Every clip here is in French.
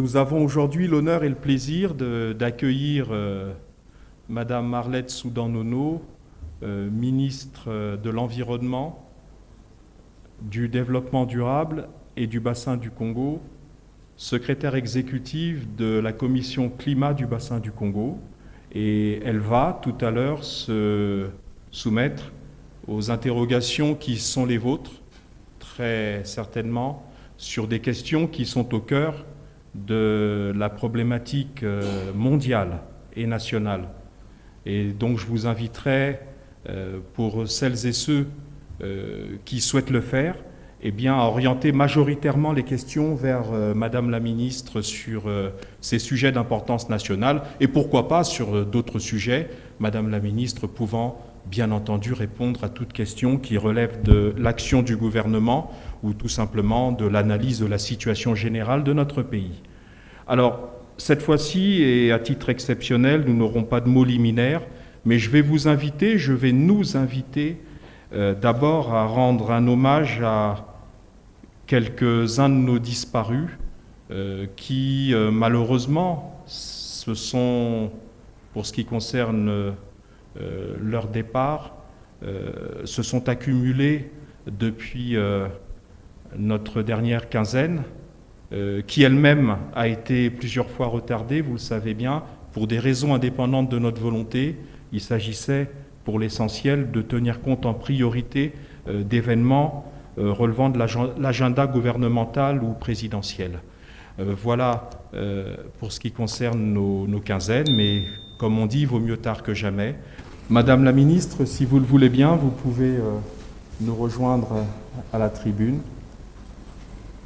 Nous avons aujourd'hui l'honneur et le plaisir d'accueillir Madame Marlette Soudan-Nono, ministre de l'Environnement, du Développement durable et du Bassin du Congo, secrétaire exécutive de la Commission Climat du Bassin du Congo. Et elle va tout à l'heure se soumettre aux interrogations qui sont les vôtres, très certainement, sur des questions qui sont au cœur de la problématique mondiale et nationale. Et donc je vous inviterai, pour celles et ceux qui souhaitent le faire, eh bien, à orienter majoritairement les questions vers Madame la Ministre sur ces sujets d'importance nationale et pourquoi pas sur d'autres sujets, Madame la Ministre pouvant bien entendu répondre à toute question qui relève de l'action du gouvernement ou tout simplement de l'analyse de la situation générale de notre pays. Alors, cette fois-ci, et à titre exceptionnel, nous n'aurons pas de mots liminaires, mais je vais nous inviter d'abord à rendre un hommage à quelques-uns de nos disparus qui, malheureusement, se sont, pour ce qui concerne leur départ, se sont accumulés depuis notre dernière quinzaine, qui elle-même a été plusieurs fois retardée, vous le savez bien, pour des raisons indépendantes de notre volonté. Il s'agissait, pour l'essentiel, de tenir compte en priorité d'événements relevant de l'agenda gouvernemental ou présidentiel. Voilà pour ce qui concerne nos quinzaines, mais comme on dit, il vaut mieux tard que jamais. Madame la Ministre, si vous le voulez bien, vous pouvez nous rejoindre à la tribune.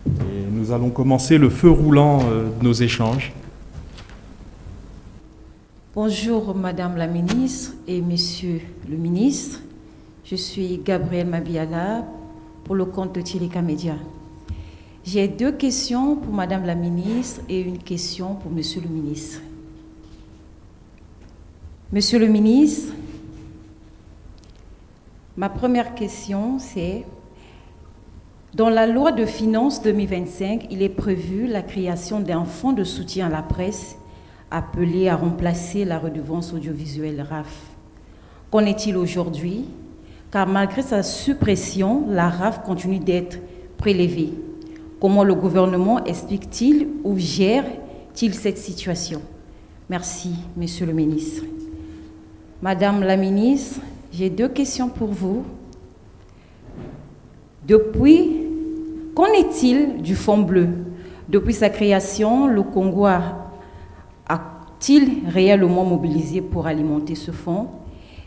Et nous allons commencer le feu roulant de nos échanges. Bonjour Madame la Ministre et Monsieur le Ministre. Je suis Gabrielle Mabiala pour le compte de Tilika Média. J'ai deux questions pour Madame la Ministre et une question pour Monsieur le Ministre. Monsieur le Ministre, ma première question c'est: dans la loi de finances 2025, il est prévu la création d'un fonds de soutien à la presse appelé à remplacer la redevance audiovisuelle RAF. Qu'en est-il aujourd'hui? Car malgré sa suppression, la RAF continue d'être prélevée. Comment le gouvernement explique-t-il ou gère-t-il cette situation? Merci, Monsieur le Ministre. Madame la Ministre, j'ai deux questions pour vous. Qu'en est-il du Fonds bleu? Depuis sa création, le Congo a-t-il réellement mobilisé pour alimenter ce fonds?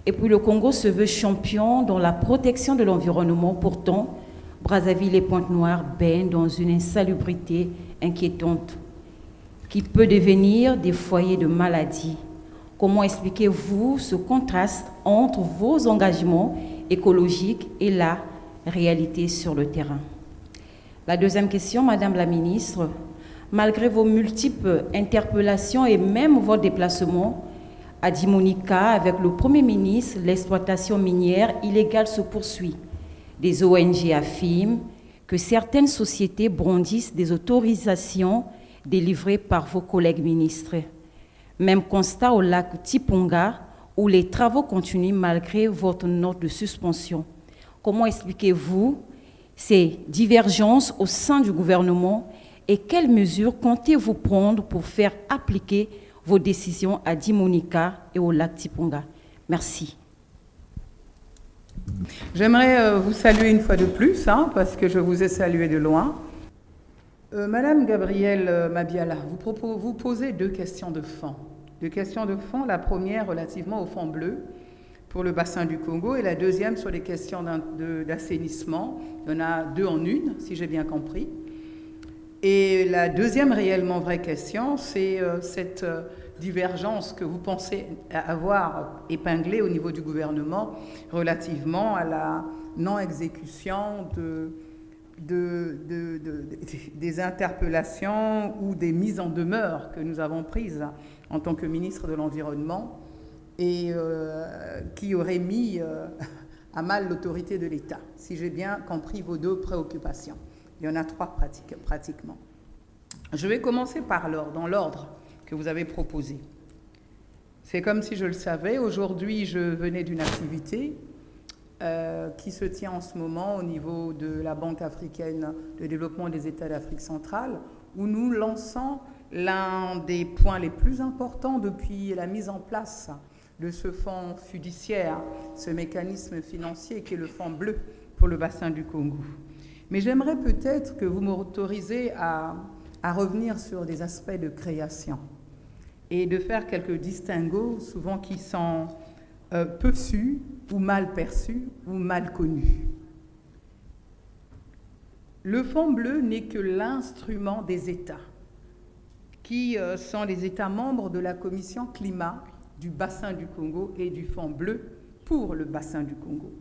Et puis le Congo se veut champion dans la protection de l'environnement. Pourtant, Brazzaville et Pointe-Noire baignent dans une insalubrité inquiétante qui peut devenir des foyers de maladies. Comment expliquez-vous ce contraste entre vos engagements écologiques et la réalité sur le terrain? La deuxième question, Madame la Ministre, malgré vos multiples interpellations et même vos déplacements à Dimonika avec le Premier ministre, l'exploitation minière illégale se poursuit. Des ONG affirment que certaines sociétés brandissent des autorisations délivrées par vos collègues ministres. Même constat au lac Tiponga, où les travaux continuent malgré votre note de suspension. Comment expliquez-vous ces divergences au sein du gouvernement et quelles mesures comptez-vous prendre pour faire appliquer vos décisions à Dimonika et au lac Tiponga? Merci. J'aimerais vous saluer une fois de plus, parce que je vous ai salué de loin. Madame Gabrielle Mabiala, vous posez deux questions de fond. La première relativement au Fonds bleu pour le bassin du Congo et la deuxième sur les questions d'assainissement. Il y en a deux en une, si j'ai bien compris. Et la deuxième réellement vraie question, c'est cette divergence que vous pensez avoir épinglée au niveau du gouvernement relativement à la non-exécution des interpellations ou des mises en demeure que nous avons prises en tant que ministre de l'Environnement et qui auraient mis à mal l'autorité de l'État, si j'ai bien compris vos deux préoccupations. Il y en a trois pratiquement. Je vais commencer par dans l'ordre que vous avez proposé. C'est comme si je le savais. Aujourd'hui, je venais d'une activité qui se tient en ce moment au niveau de la Banque africaine de développement des États d'Afrique centrale, où nous lançons l'un des points les plus importants depuis la mise en place de ce fonds fiduciaire, ce mécanisme financier qui est le fonds bleu pour le bassin du Congo. Mais j'aimerais peut-être que vous m'autorisez à revenir sur des aspects de création et de faire quelques distinguos, souvent qui sont peu su ou mal perçus ou mal connus. Le Fonds bleu n'est que l'instrument des États, qui sont les États membres de la Commission climat du bassin du Congo et du Fonds bleu pour le bassin du Congo.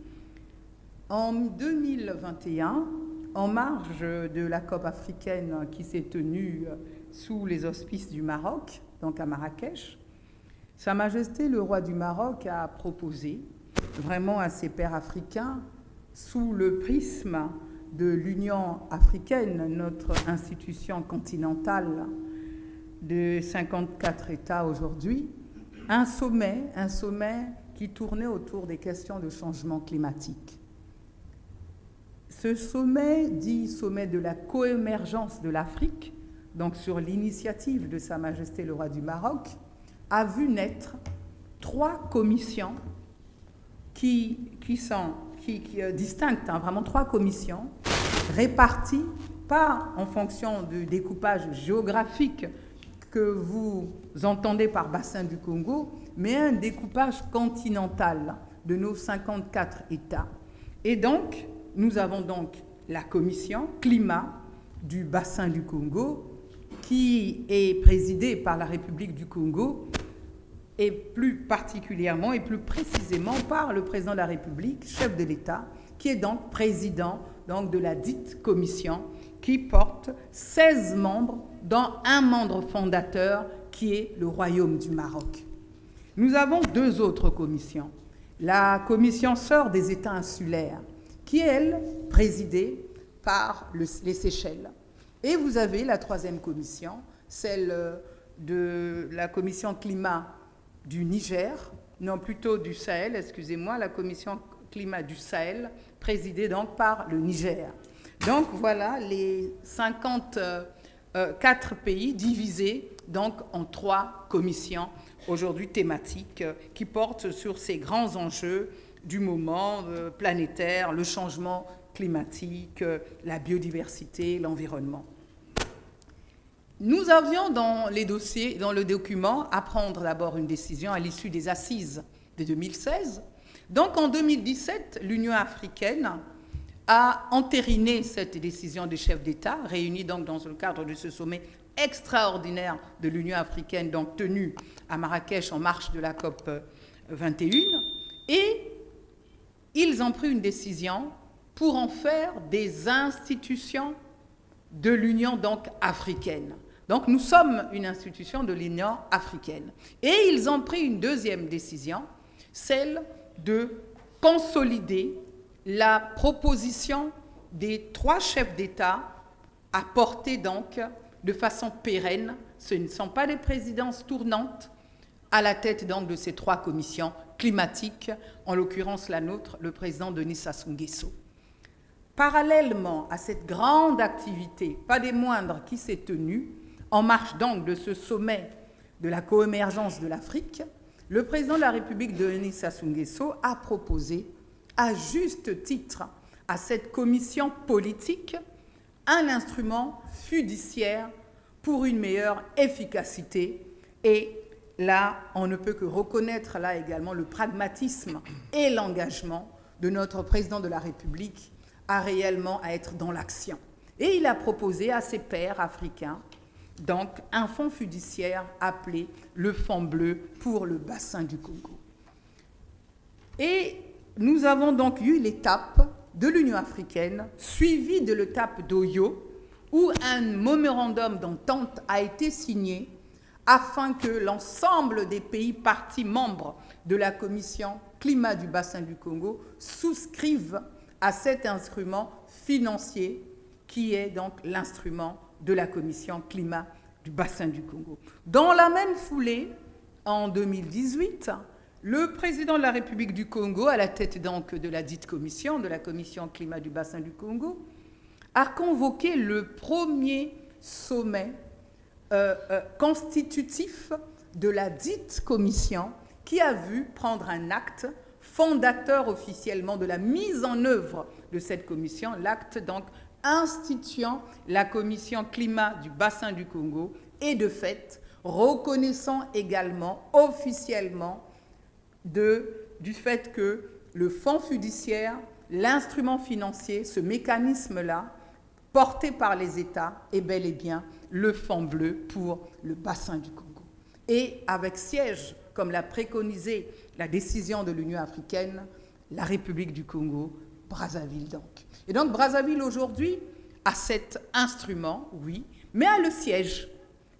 En 2021, en marge de la COP africaine qui s'est tenue sous les auspices du Maroc, donc à Marrakech, Sa Majesté le roi du Maroc a proposé vraiment à ses pairs africains, sous le prisme de l'Union africaine, notre institution continentale de 54 États aujourd'hui, un sommet qui tournait autour des questions de changement climatique. Ce sommet, dit sommet de la coémergence de l'Afrique, donc sur l'initiative de Sa Majesté le roi du Maroc, a vu naître 3 commissions qui distinctes, vraiment 3 commissions réparties, pas en fonction du découpage géographique que vous entendez par bassin du Congo, mais un découpage continental de nos 54 États. Et donc, nous avons donc la commission climat du bassin du Congo, qui est présidée par la République du Congo, et plus particulièrement et plus précisément par le président de la République, chef de l'État, qui est donc président donc, de la dite commission, qui porte 16 membres, dont un membre fondateur qui est le Royaume du Maroc. Nous avons 2 autres commissions. La commission sœur des États insulaires, qui est, elle, présidée par les Seychelles. Et vous avez la 3e commission, celle de la commission climat du Niger, non plutôt du Sahel, excusez-moi, la commission climat du Sahel, présidée donc par le Niger. Donc voilà les 54 pays divisés donc en 3 commissions aujourd'hui thématiques qui portent sur ces grands enjeux du moment planétaire, le changement climatique, la biodiversité, l'environnement. Nous avions dans les dossiers, dans le document, à prendre d'abord une décision à l'issue des assises de 2016. Donc en 2017, l'Union africaine a entériné cette décision des chefs d'État, réunis donc dans le cadre de ce sommet extraordinaire de l'Union africaine, donc tenu à Marrakech en marge de la COP 21. Et ils ont pris une décision pour en faire des institutions de l'Union donc africaine. Donc nous sommes une institution de l'Union africaine. Et ils ont pris une 2e décision, celle de consolider la proposition des 3 chefs d'État à porter donc de façon pérenne. Ce ne sont pas des présidences tournantes à la tête donc de ces 3 commissions climatiques, en l'occurrence la nôtre, le président Denis Sassou Nguesso. Parallèlement à cette grande activité, pas des moindres, qui s'est tenue, en marche donc de ce sommet de la coémergence de l'Afrique, le président de la République Denis Sassou Nguesso a proposé, à juste titre, à cette commission politique, un instrument fiduciaire pour une meilleure efficacité. Et là, on ne peut que reconnaître là également le pragmatisme et l'engagement de notre président de la République à réellement à être dans l'action. Et il a proposé à ses pairs africains donc un fonds fiduciaire appelé le Fonds bleu pour le bassin du Congo. Et nous avons donc eu l'étape de l'Union africaine, suivie de l'étape d'Oyo, où un mémorandum d'entente a été signé afin que l'ensemble des pays parties membres de la Commission climat du bassin du Congo souscrivent à cet instrument financier qui est donc l'instrument de la commission climat du bassin du Congo. Dans la même foulée, en 2018, le président de la République du Congo, à la tête donc de la dite commission, de la commission climat du bassin du Congo, a convoqué le premier sommet constitutif de la dite commission qui a vu prendre un acte fondateur officiellement de la mise en œuvre de cette commission, l'acte donc instituant la commission climat du bassin du Congo et de fait reconnaissant également officiellement du fait que le fonds fiduciaire, l'instrument financier, ce mécanisme-là, porté par les États, est bel et bien le fonds bleu pour le bassin du Congo. Et avec siège, comme l'a préconisé la décision de l'Union africaine, la République du Congo, Brazzaville donc. Et donc Brazzaville aujourd'hui a cet instrument, oui, mais a le siège.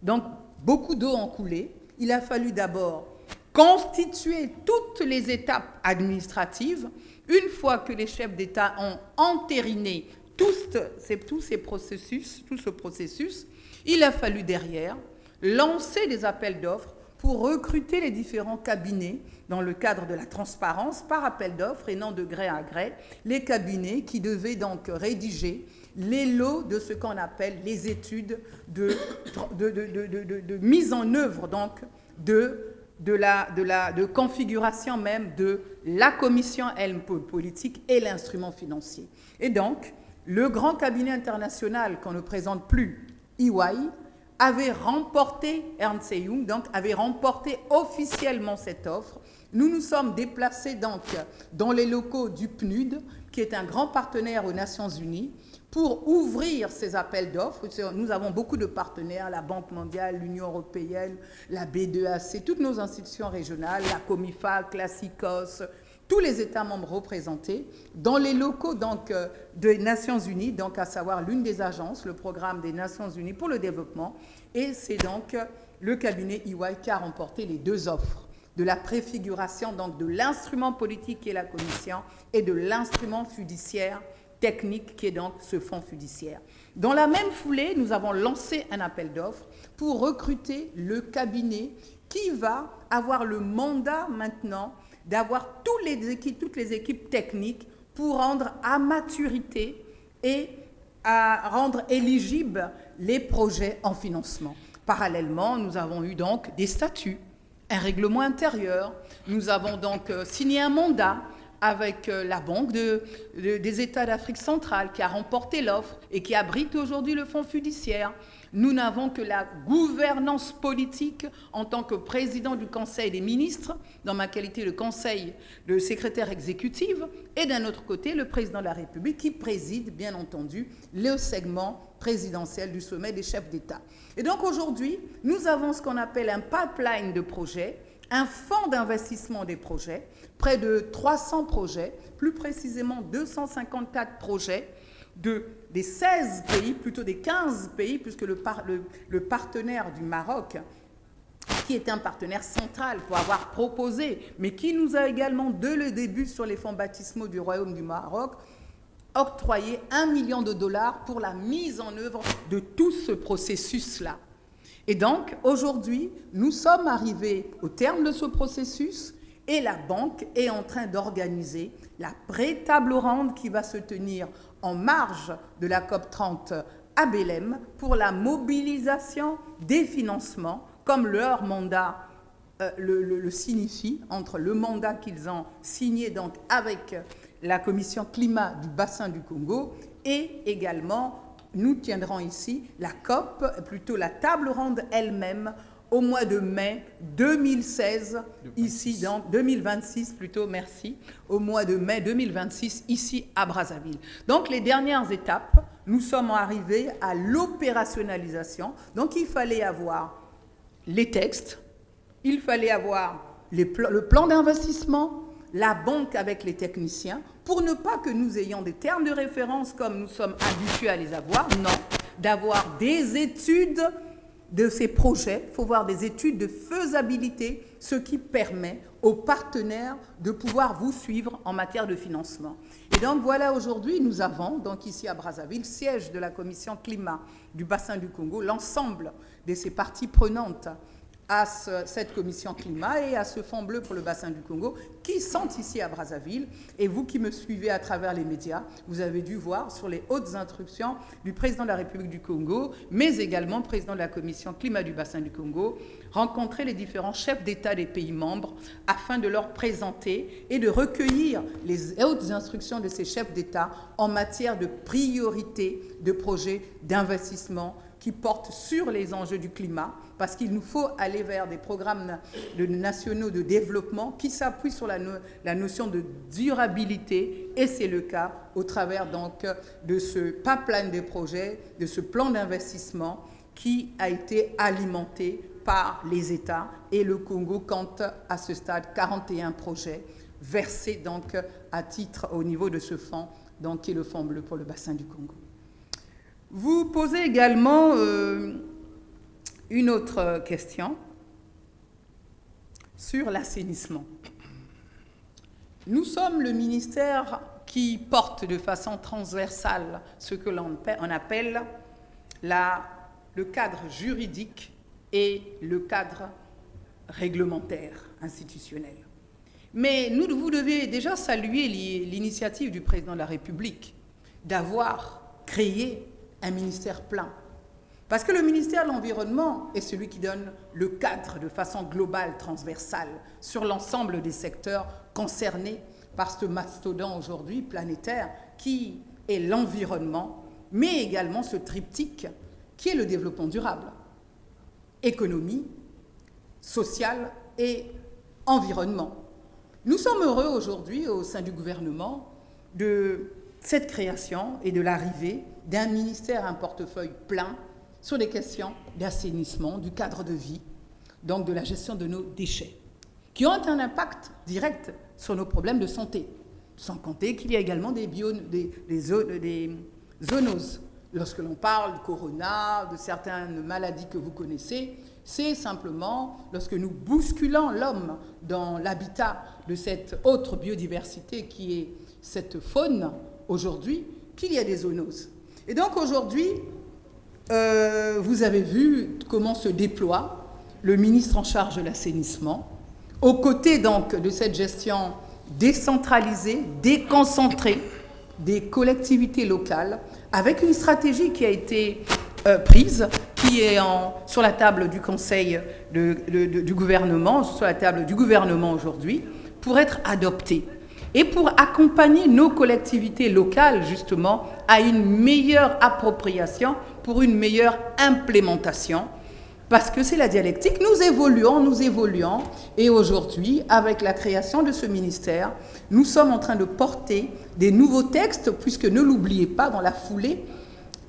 Donc beaucoup d'eau ont coulé. Il a fallu d'abord constituer toutes les étapes administratives. Une fois que les chefs d'État ont entériné tout ce processus, il a fallu derrière lancer des appels d'offres pour recruter les différents cabinets dans le cadre de la transparence par appel d'offres et non de gré à gré, les cabinets qui devaient donc rédiger les lots de ce qu'on appelle les études de mise en œuvre donc de configuration même de la commission elle politique et l'instrument financier. Et donc, le grand cabinet international qu'on ne présente plus, EY, avait remporté, Ernst & Young, donc avait remporté officiellement cette offre. Nous nous sommes déplacés donc dans les locaux du PNUD, qui est un grand partenaire aux Nations Unies, pour ouvrir ces appels d'offres. Nous avons beaucoup de partenaires, la Banque mondiale, l'Union européenne, la B2AC, toutes nos institutions régionales, la COMIFAC, la SICOS, tous les États membres représentés, dans les locaux donc, des Nations Unies, donc à savoir l'une des agences, le programme des Nations Unies pour le développement, et c'est donc le cabinet EY qui a remporté les deux offres, de la préfiguration donc de l'instrument politique qui est la commission et de l'instrument fiduciaire technique qui est donc ce fonds fiduciaire. Dans la même foulée, nous avons lancé un appel d'offres pour recruter le cabinet qui va avoir le mandat maintenant d'avoir toutes les équipes techniques pour rendre à maturité et à rendre éligibles les projets en financement. Parallèlement, nous avons eu donc des statuts, un règlement intérieur. Nous avons donc signé un mandat avec la Banque des États d'Afrique centrale qui a remporté l'offre et qui abrite aujourd'hui le fonds fiduciaire. Nous n'avons que la gouvernance politique en tant que président du Conseil des ministres, dans ma qualité de secrétaire exécutive, et d'un autre côté, le président de la République qui préside, bien entendu, le segment présidentiel du sommet des chefs d'État. Et donc aujourd'hui, nous avons ce qu'on appelle un pipeline de projets, un fonds d'investissement des projets, près de 300 projets, plus précisément 254 projets des 16 pays, plutôt des 15 pays, puisque le partenaire du Maroc, qui est un partenaire central pour avoir proposé, mais qui nous a également, dès le début sur les fonds baptismaux du Royaume du Maroc, octroyé $1 million pour la mise en œuvre de tout ce processus-là. Et donc, aujourd'hui, nous sommes arrivés au terme de ce processus et la banque est en train d'organiser la pré-table ronde qui va se tenir en marge de la COP30 à Belém pour la mobilisation des financements, comme leur mandat le signifie, entre le mandat qu'ils ont signé donc avec la commission climat du bassin du Congo et également nous tiendrons ici la COP, plutôt la table ronde elle-même, au mois de mai 2016, ici donc 2026 plutôt, merci, au mois de mai 2026 ici à Brazzaville. Donc les dernières étapes, nous sommes arrivés à l'opérationnalisation. Donc il fallait avoir les textes, il fallait avoir le plan d'investissement, la banque avec les techniciens, pour ne pas que nous ayons des termes de référence comme nous sommes habitués à les avoir, non, d'avoir des études de ces projets, il faut voir des études de faisabilité, ce qui permet aux partenaires de pouvoir vous suivre en matière de financement. Et donc voilà, aujourd'hui, nous avons, donc ici à Brazzaville, siège de la commission climat du bassin du Congo, l'ensemble de ces parties prenantes à cette commission climat et à ce fonds bleu pour le bassin du Congo qui sont ici à Brazzaville. Et vous qui me suivez à travers les médias, vous avez dû voir sur les hautes instructions du président de la République du Congo, mais également président de la commission climat du bassin du Congo, rencontrer les différents chefs d'État des pays membres afin de leur présenter et de recueillir les hautes instructions de ces chefs d'État en matière de priorité de projets d'investissement qui portent sur les enjeux du climat, parce qu'il nous faut aller vers des programmes nationaux de développement qui s'appuient sur la notion de durabilité, et c'est le cas au travers donc de ce pipeline de projets, de ce plan d'investissement qui a été alimenté par les États, et le Congo compte à ce stade 41 projets versés donc à titre au niveau de ce fonds, donc qui est le fonds bleu pour le bassin du Congo. Vous posez également une autre question sur l'assainissement. Nous sommes le ministère qui porte de façon transversale ce que l'on appelle le cadre juridique et le cadre réglementaire institutionnel. Mais vous devez déjà saluer l'initiative du président de la République d'avoir créé un ministère plein. Parce que le ministère de l'Environnement est celui qui donne le cadre de façon globale, transversale, sur l'ensemble des secteurs concernés par ce mastodonte aujourd'hui planétaire qui est l'environnement, mais également ce triptyque qui est le développement durable. Économie, sociale et environnement. Nous sommes heureux aujourd'hui au sein du gouvernement de cette création et de l'arrivée d'un ministère à un portefeuille plein sur les questions d'assainissement, du cadre de vie, donc de la gestion de nos déchets, qui ont un impact direct sur nos problèmes de santé, sans compter qu'il y a également des zoonoses. Lorsque l'on parle du corona, de certaines maladies que vous connaissez, c'est simplement lorsque nous bousculons l'homme dans l'habitat de cette autre biodiversité qui est cette faune aujourd'hui, qu'il y a des zoonoses. Et donc aujourd'hui, vous avez vu comment se déploie le ministre en charge de l'assainissement, aux côtés donc de cette gestion décentralisée, déconcentrée des collectivités locales, avec une stratégie qui a été prise, qui est sur la table du Conseil du gouvernement, sur la table du gouvernement aujourd'hui, pour être adoptée et pour accompagner nos collectivités locales, justement, à une meilleure appropriation, pour une meilleure implémentation, parce que c'est la dialectique. Nous évoluons, et aujourd'hui, avec la création de ce ministère, nous sommes en train de porter des nouveaux textes, puisque ne l'oubliez pas, dans la foulée,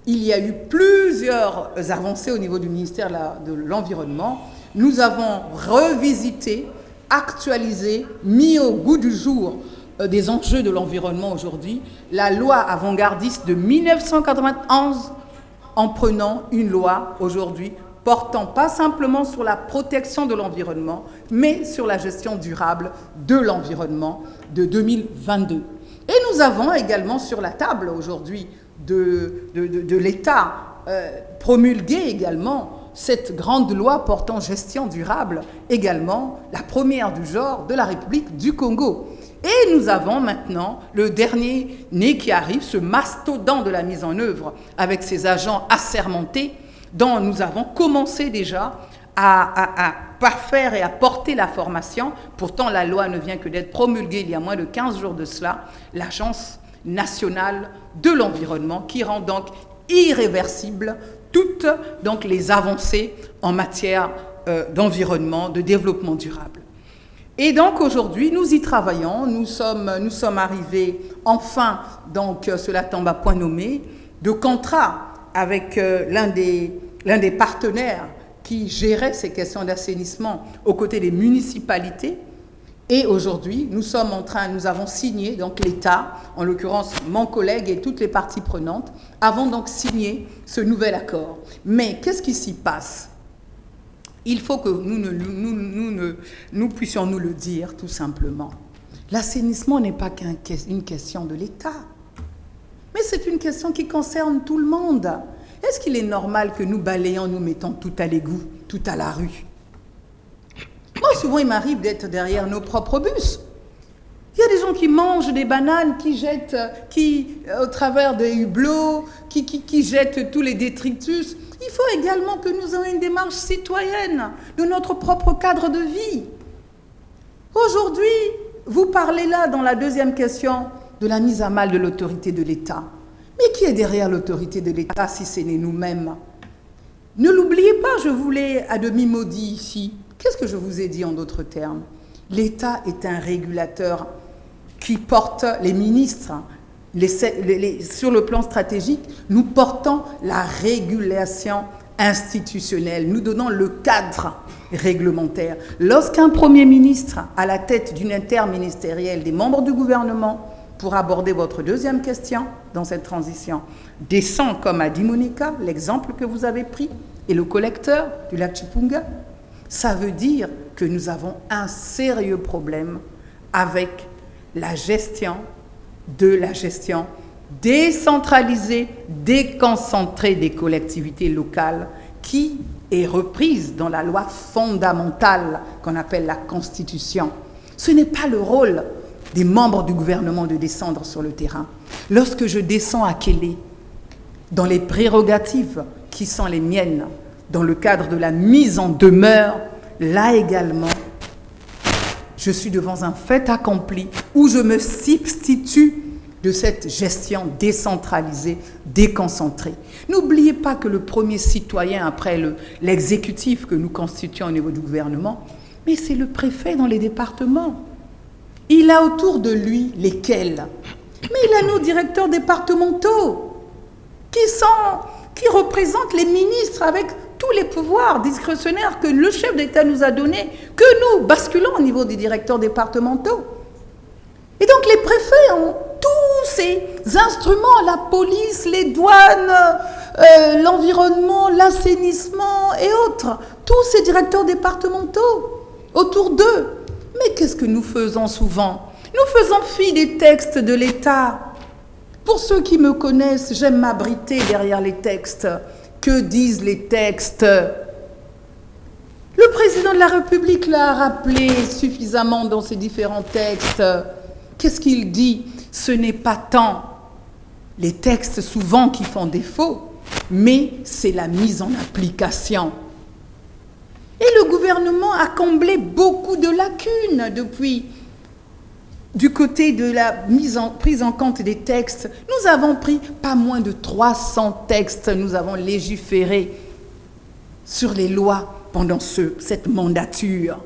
il y a eu plusieurs avancées au niveau du ministère de l'Environnement. Nous avons revisité, actualisé, mis au goût du jour des enjeux de l'environnement aujourd'hui, la loi avant-gardiste de 1991, en prenant une loi aujourd'hui portant pas simplement sur la protection de l'environnement, mais sur la gestion durable de l'environnement de 2022. Et nous avons également sur la table aujourd'hui de l'État promulgué également cette grande loi portant gestion durable, également la première du genre de la République du Congo. Et nous avons maintenant le dernier né qui arrive, ce mastodonte de la mise en œuvre avec ses agents assermentés, dont nous avons commencé déjà à parfaire et à porter la formation. Pourtant, la loi ne vient que d'être promulguée il y a moins de 15 jours de cela, l'Agence nationale de l'environnement, qui rend donc irréversible toutes donc, les avancées en matière d'environnement, de développement durable. Et donc aujourd'hui, nous y travaillons, nous sommes arrivés enfin, donc cela tombe à point nommé, de contrat avec l'un des partenaires qui gérait ces questions d'assainissement aux côtés des municipalités. Et aujourd'hui, nous avons signé, donc l'État, en l'occurrence mon collègue et toutes les parties prenantes, avons donc signé ce nouvel accord. Mais qu'est-ce qui s'y passe? il faut que nous puissions nous le dire tout simplement. L'assainissement n'est pas qu'une question de l'État, mais c'est une question qui concerne tout le monde. Est-ce qu'il est normal que nous balayons, nous mettons tout à l'égout, tout à la rue? Moi, souvent, il m'arrive d'être derrière nos propres bus. Il y a des gens qui mangent des bananes, qui jettent, au travers des hublots, qui jettent tous les détritus. Il faut également que nous ayons une démarche citoyenne de notre propre cadre de vie. Aujourd'hui, vous parlez là, dans la deuxième question, de la mise à mal de l'autorité de l'État. Mais qui est derrière l'autorité de l'État si ce n'est nous-mêmes? Ne l'oubliez pas, je vous l'ai à demi maudit ici. Qu'est-ce que je vous ai dit en d'autres termes? L'État est un régulateur qui porte les ministres. Sur le plan stratégique, nous portons la régulation institutionnelle. Nous donnons le cadre réglementaire. Lorsqu'un Premier ministre, à la tête d'une interministérielle, des membres du gouvernement, pour aborder votre deuxième question dans cette transition, descend comme a dit Monica, l'exemple que vous avez pris, et le collecteur du lac Chipunga, ça veut dire que nous avons un sérieux problème avec la gestion décentralisée, déconcentrée des collectivités locales qui est reprise dans la loi fondamentale qu'on appelle la Constitution. Ce n'est pas le rôle des membres du gouvernement de descendre sur le terrain. Lorsque je descends à Kélé, dans les prérogatives qui sont les miennes, dans le cadre de la mise en demeure, là également, je suis devant un fait accompli où je me substitue de cette gestion décentralisée, déconcentrée. N'oubliez pas que le premier citoyen après l'exécutif que nous constituons au niveau du gouvernement, mais c'est le préfet dans les départements. Il a autour de lui lesquels? Mais il a nos directeurs départementaux qui représentent les ministres avec tous les pouvoirs discrétionnaires que le chef d'État nous a donnés, que nous basculons au niveau des directeurs départementaux. Et donc les préfets ont tous ces instruments, la police, les douanes, l'environnement, l'assainissement et autres, tous ces directeurs départementaux autour d'eux. Mais qu'est-ce que nous faisons souvent? Nous faisons fi des textes de l'État. Pour ceux qui me connaissent, j'aime m'abriter derrière les textes. Que disent les textes? Le président de la République l'a rappelé suffisamment dans ses différents textes. Qu'est-ce qu'il dit? Ce n'est pas tant les textes souvent qui font défaut, mais c'est la mise en application. Et le gouvernement a comblé beaucoup de lacunes depuis. Du côté de la prise en compte des textes, nous avons pris pas moins de 300 textes, nous avons légiféré sur les lois pendant cette mandature.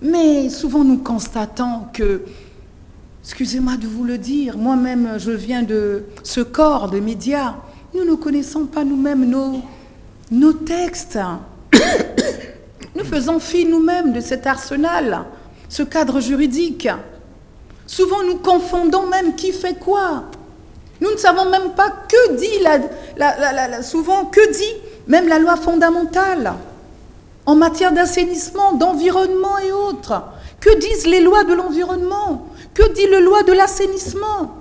Mais souvent nous constatons que, excusez-moi de vous le dire, moi-même je viens de ce corps de médias, nous ne connaissons pas nous-mêmes nos textes. Nous faisons fi nous-mêmes de cet arsenal, ce cadre juridique. Souvent, nous confondons même qui fait quoi. Nous ne savons même pas que dit même la loi fondamentale en matière d'assainissement, d'environnement et autres. Que disent les lois de l'environnement? Que dit la loi de l'assainissement?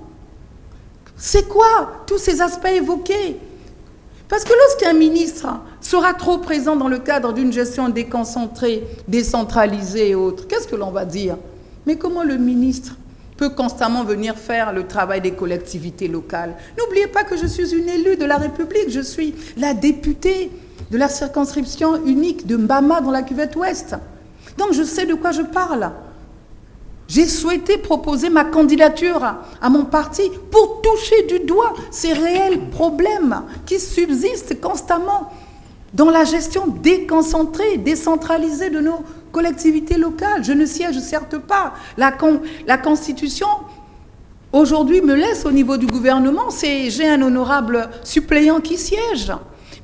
C'est quoi tous ces aspects évoqués? Parce que lorsqu'un ministre sera trop présent dans le cadre d'une gestion déconcentrée, décentralisée et autres, qu'est-ce que l'on va dire? Mais comment le ministre peut constamment venir faire le travail des collectivités locales? N'oubliez pas que je suis une élue de la République, je suis la députée de la circonscription unique de Mbama dans la cuvette ouest. Donc je sais de quoi je parle. J'ai souhaité proposer ma candidature à mon parti pour toucher du doigt ces réels problèmes qui subsistent constamment dans la gestion déconcentrée, décentralisée de nos collectivités locales. Je ne siège certes pas. La Constitution, aujourd'hui, me laisse au niveau du gouvernement. J'ai un honorable suppléant qui siège.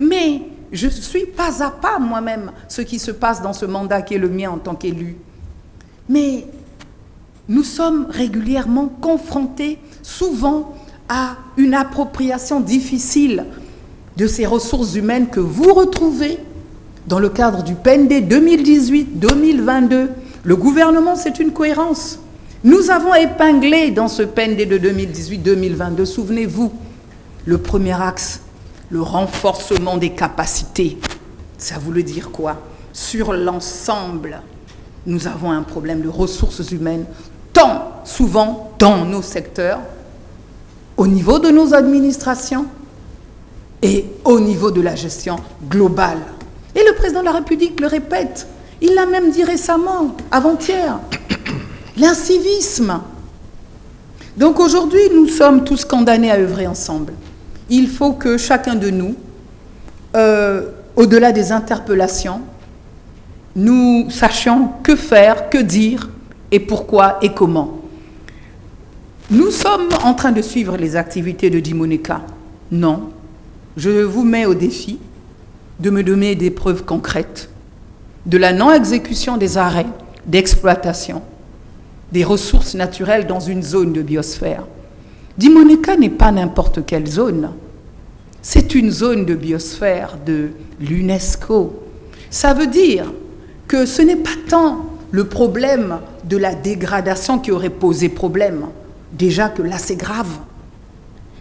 Mais je suis pas à pas moi-même ce qui se passe dans ce mandat qui est le mien en tant qu'élu. Mais nous sommes régulièrement confrontés, souvent, à une appropriation difficile de ces ressources humaines que vous retrouvez dans le cadre du PND 2018-2022. Le gouvernement, c'est une cohérence. Nous avons épinglé dans ce PND de 2018-2022, souvenez-vous, le premier axe, le renforcement des capacités. Ça voulait dire quoi? Sur l'ensemble, nous avons un problème de ressources humaines, tant souvent dans nos secteurs, au niveau de nos administrations et au niveau de la gestion globale. Et le président de la République le répète, il l'a même dit récemment, avant-hier, l'incivisme. Donc aujourd'hui, nous sommes tous condamnés à œuvrer ensemble. Il faut que chacun de nous, au-delà des interpellations, nous sachions que faire, que dire, et pourquoi et comment. Nous sommes en train de suivre les activités de Dimoneka. Non, je vous mets au défi de me donner des preuves concrètes de la non-exécution des arrêts d'exploitation des ressources naturelles dans une zone de biosphère. Dimoneka n'est pas n'importe quelle zone. C'est une zone de biosphère de l'UNESCO. Ça veut dire que ce n'est pas tant le problème de la dégradation qui aurait posé problème, déjà que là c'est grave,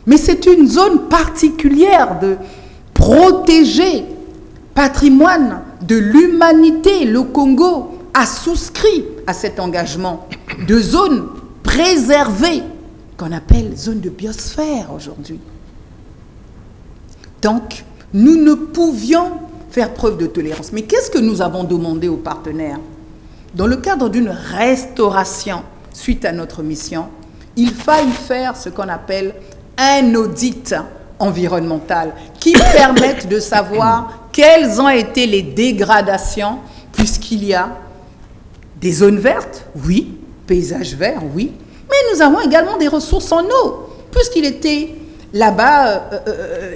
mais c'est une zone particulière de protéger patrimoine de l'humanité. Le Congo a souscrit à cet engagement de zone préservée qu'on appelle zone de biosphère aujourd'hui. Donc, nous ne pouvions faire preuve de tolérance. Mais qu'est-ce que nous avons demandé aux partenaires? Dans le cadre d'une restauration suite à notre mission, il faille faire ce qu'on appelle un audit environnemental qui permette de savoir quelles ont été les dégradations, puisqu'il y a des zones vertes, oui, paysages verts, oui, mais nous avons également des ressources en eau, puisqu'il était là-bas,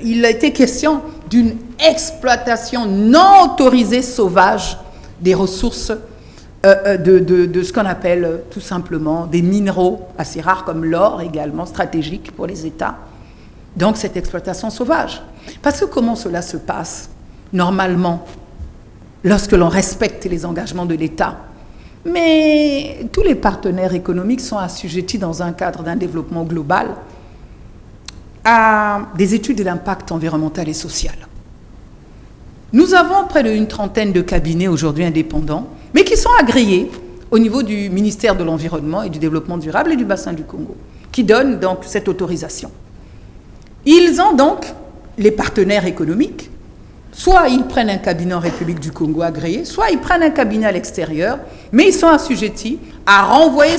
il a été question d'une exploitation non autorisée sauvage des ressources de ce qu'on appelle tout simplement des minéraux assez rares comme l'or également, stratégique pour les États. Donc cette exploitation sauvage. Parce que comment cela se passe normalement lorsque l'on respecte les engagements de l'État? Mais tous les partenaires économiques sont assujettis dans un cadre d'un développement global à des études d'impact environnemental et social. Nous avons près d'une trentaine de cabinets aujourd'hui indépendants, mais qui sont agréés au niveau du ministère de l'Environnement et du Développement durable et du bassin du Congo, qui donnent donc cette autorisation. Ils ont donc, les partenaires économiques, soit ils prennent un cabinet en République du Congo agréé, soit ils prennent un cabinet à l'extérieur, mais ils sont assujettis à renvoyer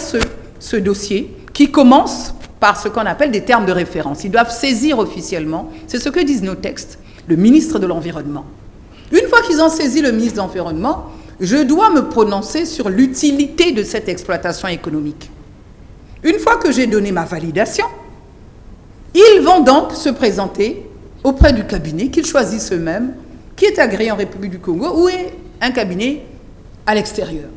ce dossier qui commence par ce qu'on appelle des termes de référence. Ils doivent saisir officiellement, c'est ce que disent nos textes, le ministre de l'Environnement. Une fois qu'ils ont saisi le ministre de l'Environnement, je dois me prononcer sur l'utilité de cette exploitation économique. Une fois que j'ai donné ma validation, ils vont donc se présenter auprès du cabinet qu'ils choisissent eux-mêmes, qui est agréé en République du Congo ou est un cabinet à l'extérieur.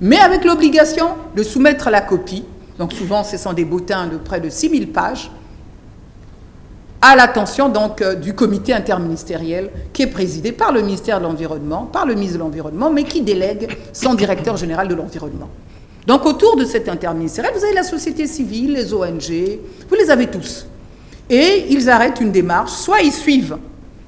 Mais avec l'obligation de soumettre la copie, donc souvent ce sont des bulletins de près de 6000 pages, à l'attention donc du comité interministériel qui est présidé par le ministère de l'Environnement, par le ministre de l'Environnement, mais qui délègue son directeur général de l'Environnement. Donc autour de cet interministériel, vous avez la société civile, les ONG, vous les avez tous. Et ils arrêtent une démarche, soit ils suivent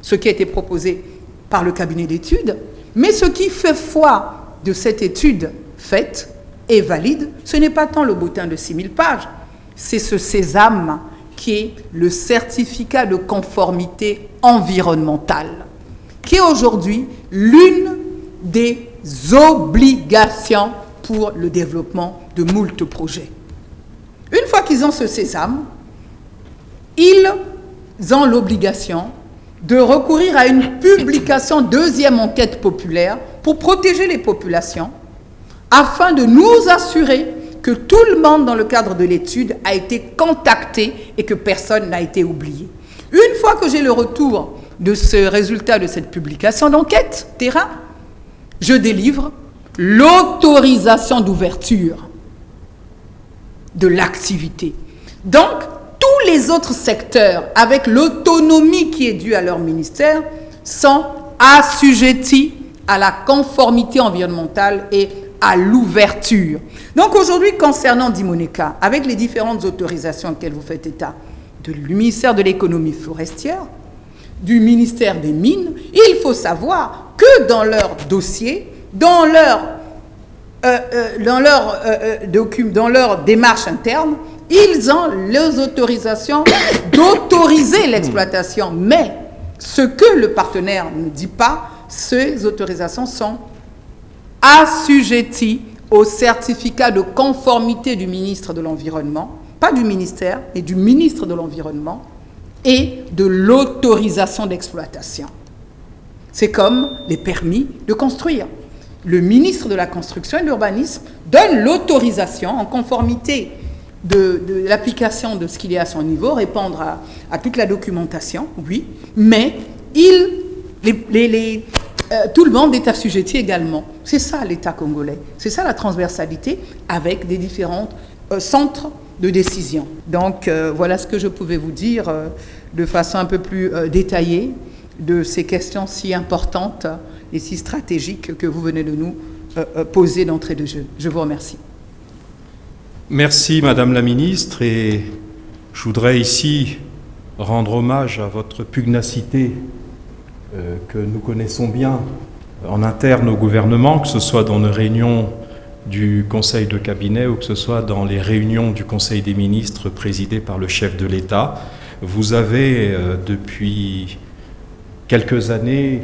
ce qui a été proposé par le cabinet d'études, mais ce qui fait foi de cette étude faite et valide, ce n'est pas tant le bulletin de 6000 pages, c'est ce sésame qui est le certificat de conformité environnementale, qui est aujourd'hui l'une des obligations pour le développement de moult projets. Une fois qu'ils ont ce sésame, ils ont l'obligation de recourir à une publication, deuxième enquête populaire, pour protéger les populations, afin de nous assurer que tout le monde dans le cadre de l'étude a été contacté et que personne n'a été oublié. Une fois que j'ai le retour de ce résultat de cette publication d'enquête terrain, je délivre l'autorisation d'ouverture de l'activité. Donc, tous les autres secteurs, avec l'autonomie qui est due à leur ministère, sont assujettis à la conformité environnementale et à l'ouverture. Donc aujourd'hui, concernant Dimoneka, avec les différentes autorisations auxquelles vous faites état, du ministère de l'économie forestière, du ministère des Mines, il faut savoir que dans leur dossier, dans leur démarche interne, ils ont les autorisations d'autoriser l'exploitation. Mais ce que le partenaire ne dit pas, ces autorisations sont assujetties au certificat de conformité du ministre de l'Environnement, pas du ministère, mais du ministre de l'Environnement, et de l'autorisation d'exploitation. C'est comme les permis de construire. Le ministre de la Construction et de l'Urbanisme donne l'autorisation en conformité de l'application de ce qu'il y a à son niveau, répondre à toute la documentation, oui, mais tout le monde est assujetti également. C'est ça l'État congolais, c'est ça la transversalité avec des différents centres de décision. Donc voilà ce que je pouvais vous dire de façon un peu plus détaillée de ces questions si importantes et si stratégiques que vous venez de nous poser d'entrée de jeu. Je vous remercie. Merci Madame la Ministre, et je voudrais ici rendre hommage à votre pugnacité que nous connaissons bien en interne au gouvernement, que ce soit dans nos réunions du Conseil de cabinet ou que ce soit dans les réunions du Conseil des ministres présidées par le chef de l'État. Vous avez, depuis quelques années,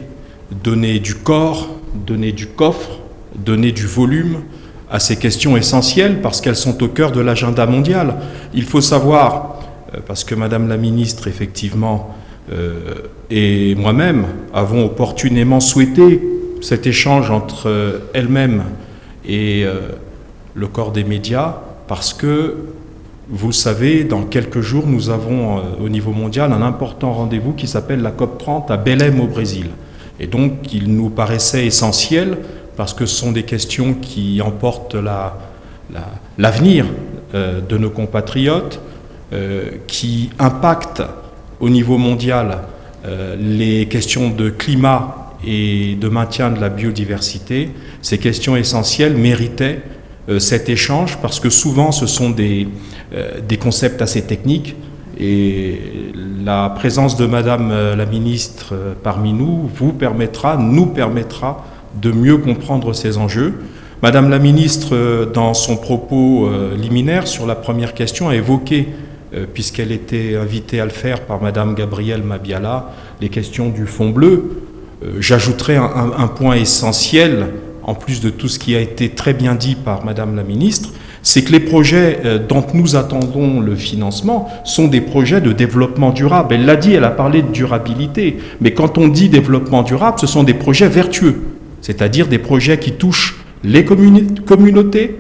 donné du corps, donné du coffre, donné du volume à ces questions essentielles parce qu'elles sont au cœur de l'agenda mondial. Il faut savoir, parce que Madame la Ministre, effectivement, et moi-même avons opportunément souhaité cet échange entre elle-même et le corps des médias, parce que, vous le savez, dans quelques jours, nous avons au niveau mondial un important rendez-vous qui s'appelle la COP30 à Belém au Brésil. Et donc, il nous paraissait essentiel, parce que ce sont des questions qui emportent l'avenir de nos compatriotes, qui impactent au niveau mondial les questions de climat et de maintien de la biodiversité. Ces questions essentielles méritaient cet échange parce que souvent ce sont des concepts assez techniques et la présence de Madame la Ministre parmi nous nous permettra de mieux comprendre ces enjeux. Madame la Ministre, dans son propos liminaire sur la première question, a évoqué, puisqu'elle était invitée à le faire par Madame Gabrielle Mabiala, les questions du fonds bleu. J'ajouterai un point essentiel, en plus de tout ce qui a été très bien dit par Madame la Ministre, c'est que les projets dont nous attendons le financement sont des projets de développement durable. Elle l'a dit, elle a parlé de durabilité, mais quand on dit développement durable, ce sont des projets vertueux, c'est-à-dire des projets qui touchent les communautés,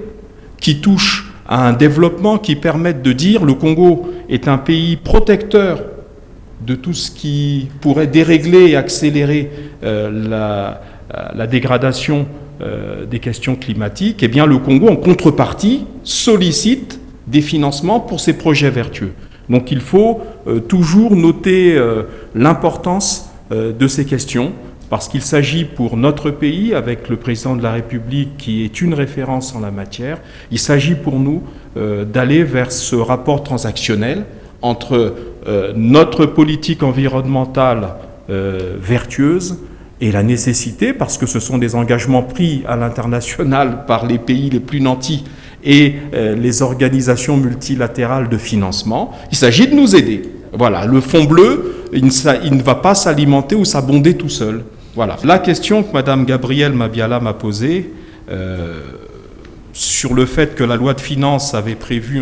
qui touchent à un développement qui permette de dire le Congo est un pays protecteur de tout ce qui pourrait dérégler et accélérer la dégradation des questions climatiques. Eh bien, le Congo, en contrepartie, sollicite des financements pour ces projets vertueux. Donc il faut toujours noter l'importance de ces questions, parce qu'il s'agit pour notre pays, avec le président de la République qui est une référence en la matière, il s'agit pour nous d'aller vers ce rapport transactionnel entre notre politique environnementale vertueuse et la nécessité, parce que ce sont des engagements pris à l'international par les pays les plus nantis et les organisations multilatérales de financement. Il s'agit de nous aider. Voilà, le fonds bleu, il ne va pas s'alimenter ou s'abonder tout seul. Voilà. La question que Mme Gabrielle Mabiala m'a posée sur le fait que la loi de finances avait prévu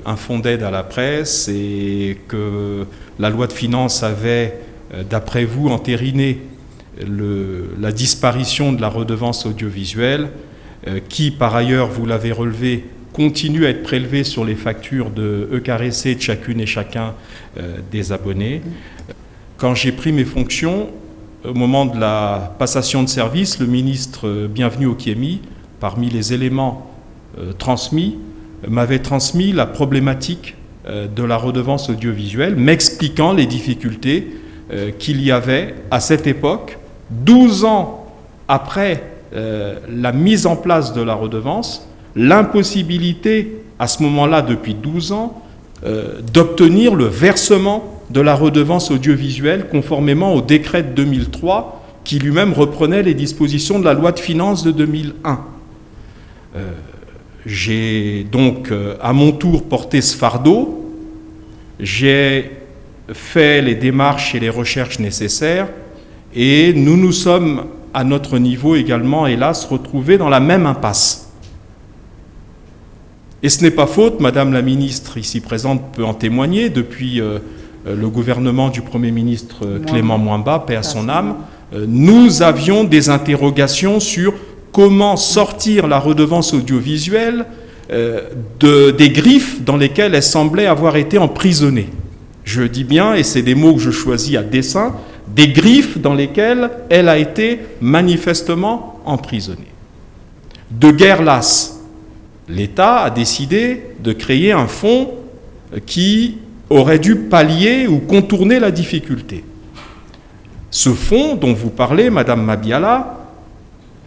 un fonds d'aide à la presse et que la loi de finances avait, d'après vous, entériné la disparition de la redevance audiovisuelle, qui, par ailleurs, vous l'avez relevé, continue à être prélevée sur les factures de ECAREC de chacune et chacun des abonnés. Quand j'ai pris mes fonctions, au moment de la passation de service, le ministre Bienvenu Okiemi, parmi les éléments transmis, m'avait transmis la problématique de la redevance audiovisuelle, m'expliquant les difficultés qu'il y avait à cette époque, 12 ans après la mise en place de la redevance, l'impossibilité à ce moment-là, depuis 12 ans, d'obtenir le versement de la redevance audiovisuelle conformément au décret de 2003 qui lui-même reprenait les dispositions de la loi de finances de 2001. J'ai donc à mon tour porté ce fardeau, j'ai fait les démarches et les recherches nécessaires et nous nous sommes à notre niveau également, hélas, retrouvés dans la même impasse. Et ce n'est pas faute, Madame la ministre ici présente peut en témoigner, depuis le gouvernement du Premier ministre Clément Mwamba, paix à son âme, nous avions des interrogations sur comment sortir la redevance audiovisuelle des griffes dans lesquelles elle semblait avoir été emprisonnée. Je dis bien, et c'est des mots que je choisis à dessein, des griffes dans lesquelles elle a été manifestement emprisonnée. De guerre lasse, l'État a décidé de créer un fonds qui aurait dû pallier ou contourner la difficulté. Ce fonds dont vous parlez, Madame Mabiala,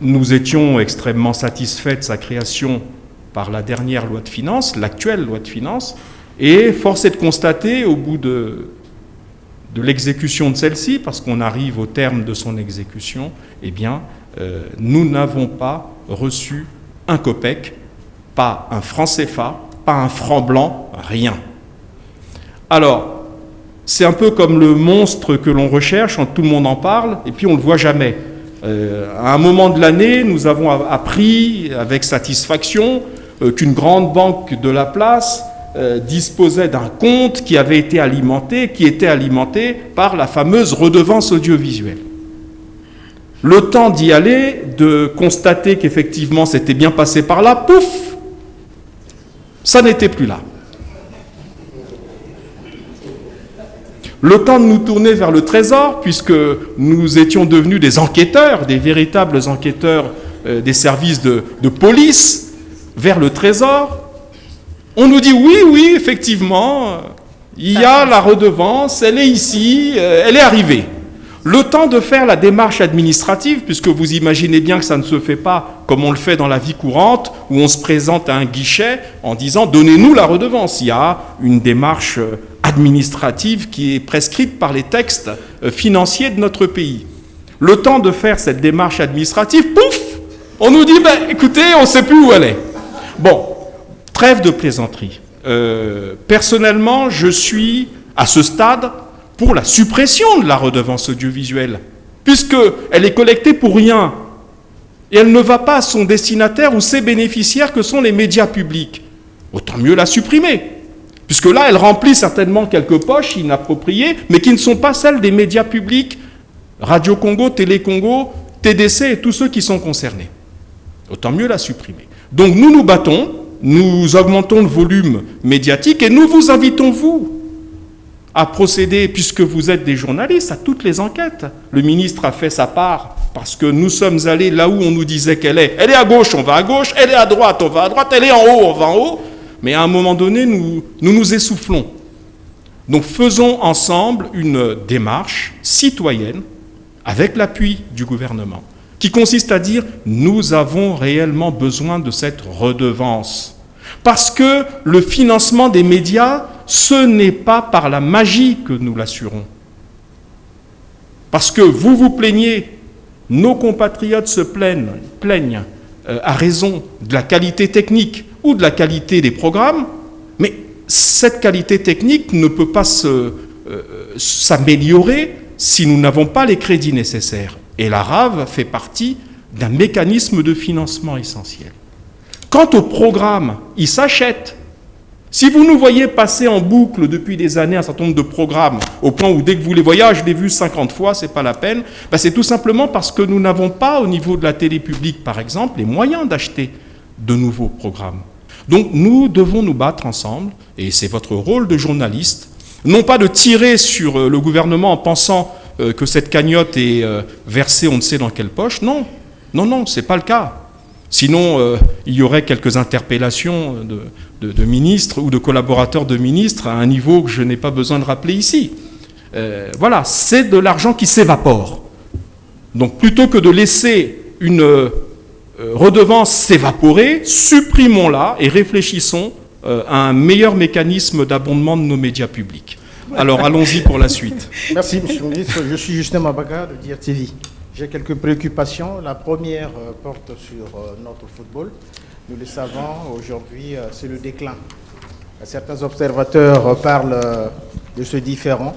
nous étions extrêmement satisfaits de sa création par la dernière loi de finances, l'actuelle loi de finances, et force est de constater, au bout de l'exécution de celle-ci, parce qu'on arrive au terme de son exécution, eh bien, nous n'avons pas reçu un copec, pas un franc CFA, pas un franc blanc, rien. Alors, c'est un peu comme le monstre que l'on recherche, tout le monde en parle, et puis on ne le voit jamais. À un moment de l'année, nous avons appris avec satisfaction qu'une grande banque de la place disposait d'un compte qui avait été alimenté, qui était alimenté par la fameuse redevance audiovisuelle. Le temps d'y aller, de constater qu'effectivement c'était bien passé par là, pouf, ça n'était plus là. Le temps de nous tourner vers le Trésor, puisque nous étions devenus des enquêteurs, des véritables enquêteurs des services de police, vers le Trésor, on nous dit oui, effectivement, il y a la redevance, elle est ici, elle est arrivée. Le temps de faire la démarche administrative, puisque vous imaginez bien que ça ne se fait pas comme on le fait dans la vie courante, où on se présente à un guichet en disant « donnez-nous la redevance ». Il y a une démarche administrative qui est prescrite par les textes financiers de notre pays. Le temps de faire cette démarche administrative, pouf, on nous dit « écoutez, on ne sait plus où elle est ». Bon, trêve de plaisanterie. Personnellement, je suis à ce stade pour la suppression de la redevance audiovisuelle, puisqu'elle est collectée pour rien, et elle ne va pas à son destinataire ou ses bénéficiaires que sont les médias publics. Autant mieux la supprimer, puisque là, elle remplit certainement quelques poches inappropriées, mais qui ne sont pas celles des médias publics, Radio Congo, Télé Congo, TDC et tous ceux qui sont concernés. Autant mieux la supprimer. Donc nous nous battons, nous augmentons le volume médiatique et nous vous invitons, vous, à procéder, puisque vous êtes des journalistes, à toutes les enquêtes. Le ministre a fait sa part, parce que nous sommes allés là où on nous disait qu'elle est. Elle est à gauche, on va à gauche, elle est à droite, on va à droite, elle est en haut, on va en haut. Mais à un moment donné, nous essoufflons. Donc faisons ensemble une démarche citoyenne, avec l'appui du gouvernement, qui consiste à dire « nous avons réellement besoin de cette redevance ». Parce que le financement des médias, ce n'est pas par la magie que nous l'assurons. Parce que vous vous plaignez, nos compatriotes se plaignent à raison de la qualité technique ou de la qualité des programmes, mais cette qualité technique ne peut pas s'améliorer si nous n'avons pas les crédits nécessaires. Et la RAV fait partie d'un mécanisme de financement essentiel. Quant au programme, il s'achète. Si vous nous voyez passer en boucle depuis des années un certain nombre de programmes, au point où dès que vous les voyez, je l'ai vu 50 fois, c'est pas la peine, c'est tout simplement parce que nous n'avons pas, au niveau de la télé publique par exemple, les moyens d'acheter de nouveaux programmes. Donc nous devons nous battre ensemble, et c'est votre rôle de journaliste, non pas de tirer sur le gouvernement en pensant que cette cagnotte est versée on ne sait dans quelle poche, non, c'est pas le cas. Sinon, il y aurait quelques interpellations de ministres ou de collaborateurs de ministres à un niveau que je n'ai pas besoin de rappeler ici. Voilà, c'est de l'argent qui s'évapore. Donc plutôt que de laisser une redevance s'évaporer, supprimons-la et réfléchissons à un meilleur mécanisme d'abondement de nos médias publics. Alors allons-y pour la suite. Merci, Monsieur le Ministre. Je suis Justin Mabaga de DIRTV. J'ai quelques préoccupations. La première porte sur notre football. Nous le savons, aujourd'hui, c'est le déclin. Certains observateurs parlent de ce différend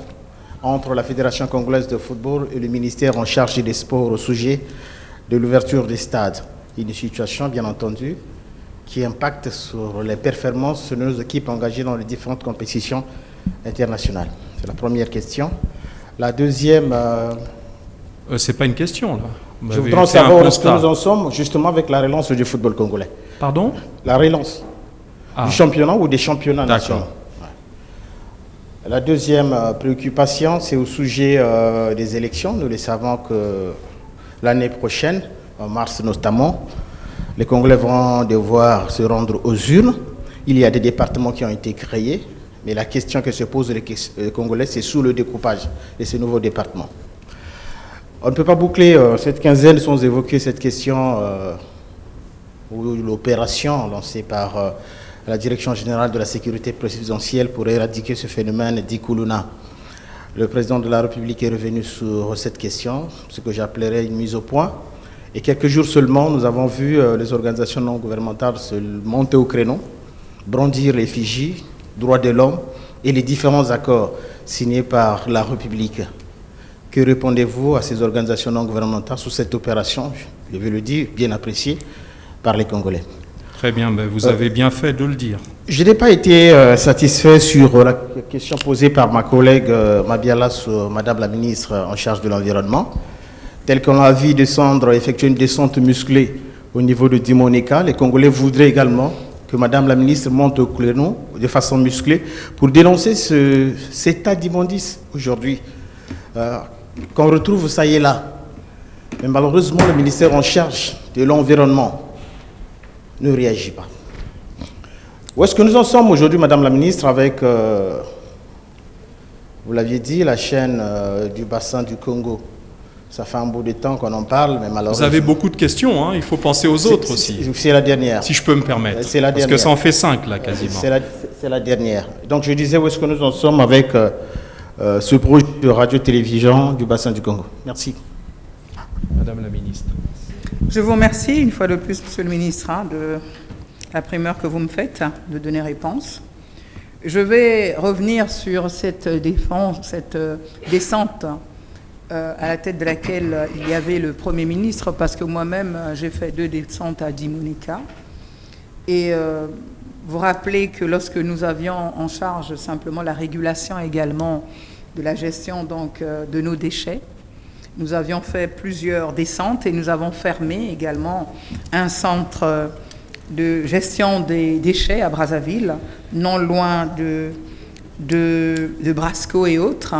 entre la Fédération congolaise de football et le ministère en charge des sports au sujet de l'ouverture des stades. Une situation, bien entendu, qui impacte sur les performances de nos équipes engagées dans les différentes compétitions internationales. C'est la première question. La deuxième... c'est pas une question, là. Je voudrais savoir où est-ce que nous en sommes, justement, avec la relance du football congolais. Pardon? La relance du championnat ou des championnats nationaux. Ouais. La deuxième préoccupation, c'est au sujet des élections. Nous le savons que l'année prochaine, en mars notamment, les Congolais vont devoir se rendre aux urnes. Il y a des départements qui ont été créés, mais la question que se posent les Congolais, c'est sous le découpage de ces nouveaux départements. On ne peut pas boucler cette quinzaine sans évoquer cette question ou l'opération lancée par la Direction générale de la sécurité présidentielle pour éradiquer ce phénomène dit Kuluna. Le président de la République est revenu sur cette question, ce que j'appellerais une mise au point. Et quelques jours seulement, nous avons vu les organisations non gouvernementales se monter au créneau, brandir l'effigie, droits de l'homme et les différents accords signés par la République. Que répondez-vous à ces organisations non gouvernementales sur cette opération, je vais le dire, bien appréciée par les Congolais? Très bien, ben vous avez bien fait de le dire. Je n'ai pas été satisfait sur la question posée par ma collègue Mabiala sur Madame la ministre en charge de l'environnement. Tel qu'on l'a vu effectuer une descente musclée au niveau de Dimonica, les Congolais voudraient également que Madame la ministre monte au créneau de façon musclée pour dénoncer cet état d'immondice aujourd'hui qu'on retrouve ça y est là. Mais malheureusement, le ministère en charge de l'environnement ne réagit pas. Où est-ce que nous en sommes aujourd'hui, Madame la ministre, avec, vous l'aviez dit, la chaîne du bassin du Congo? Ça fait un bout de temps qu'on en parle, mais malheureusement... Vous avez beaucoup de questions, hein, il faut penser aux autres aussi. C'est la dernière. Si je peux me permettre. C'est la dernière. Parce que ça en fait 5, là, quasiment. C'est la dernière. Donc, je disais, où est-ce que nous en sommes avec ce projet de radio-télévision du bassin du Congo? Merci. Madame la ministre. Je vous remercie une fois de plus, Monsieur le ministre, de la primeur que vous me faites de donner réponse. Je vais revenir sur cette descente à la tête de laquelle il y avait le Premier ministre, parce que moi-même, j'ai fait 2 descentes à Dimonica. Et vous rappelez que lorsque nous avions en charge simplement la régulation également de la gestion donc, de nos déchets, nous avions fait plusieurs descentes et nous avons fermé également un centre de gestion des déchets à Brazzaville, non loin de Brasco et autres.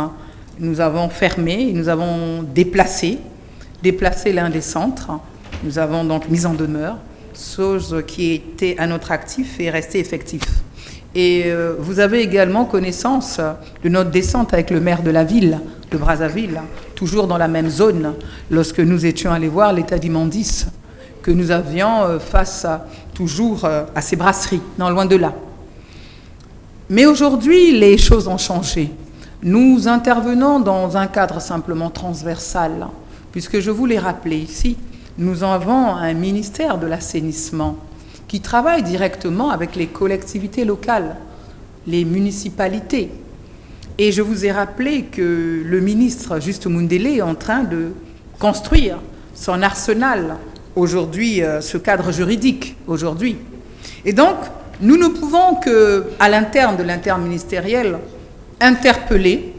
Nous avons fermé et nous avons déplacé l'un des centres. Nous avons donc mis en demeure, chose qui était à notre actif et est restée effectif. Et vous avez également connaissance de notre descente avec le maire de la ville de Brazzaville, toujours dans la même zone, lorsque nous étions allés voir l'état d'immondice que nous avions face toujours à ces brasseries, non loin de là. Mais aujourd'hui, les choses ont changé. Nous intervenons dans un cadre simplement transversal, puisque je vous l'ai rappelé ici, nous avons un ministère de l'assainissement qui travaille directement avec les collectivités locales, les municipalités. Et je vous ai rappelé que le ministre Juste Mundele est en train de construire son arsenal aujourd'hui, ce cadre juridique aujourd'hui. Et donc, nous ne pouvons qu'à l'interne de l'interministériel interpeller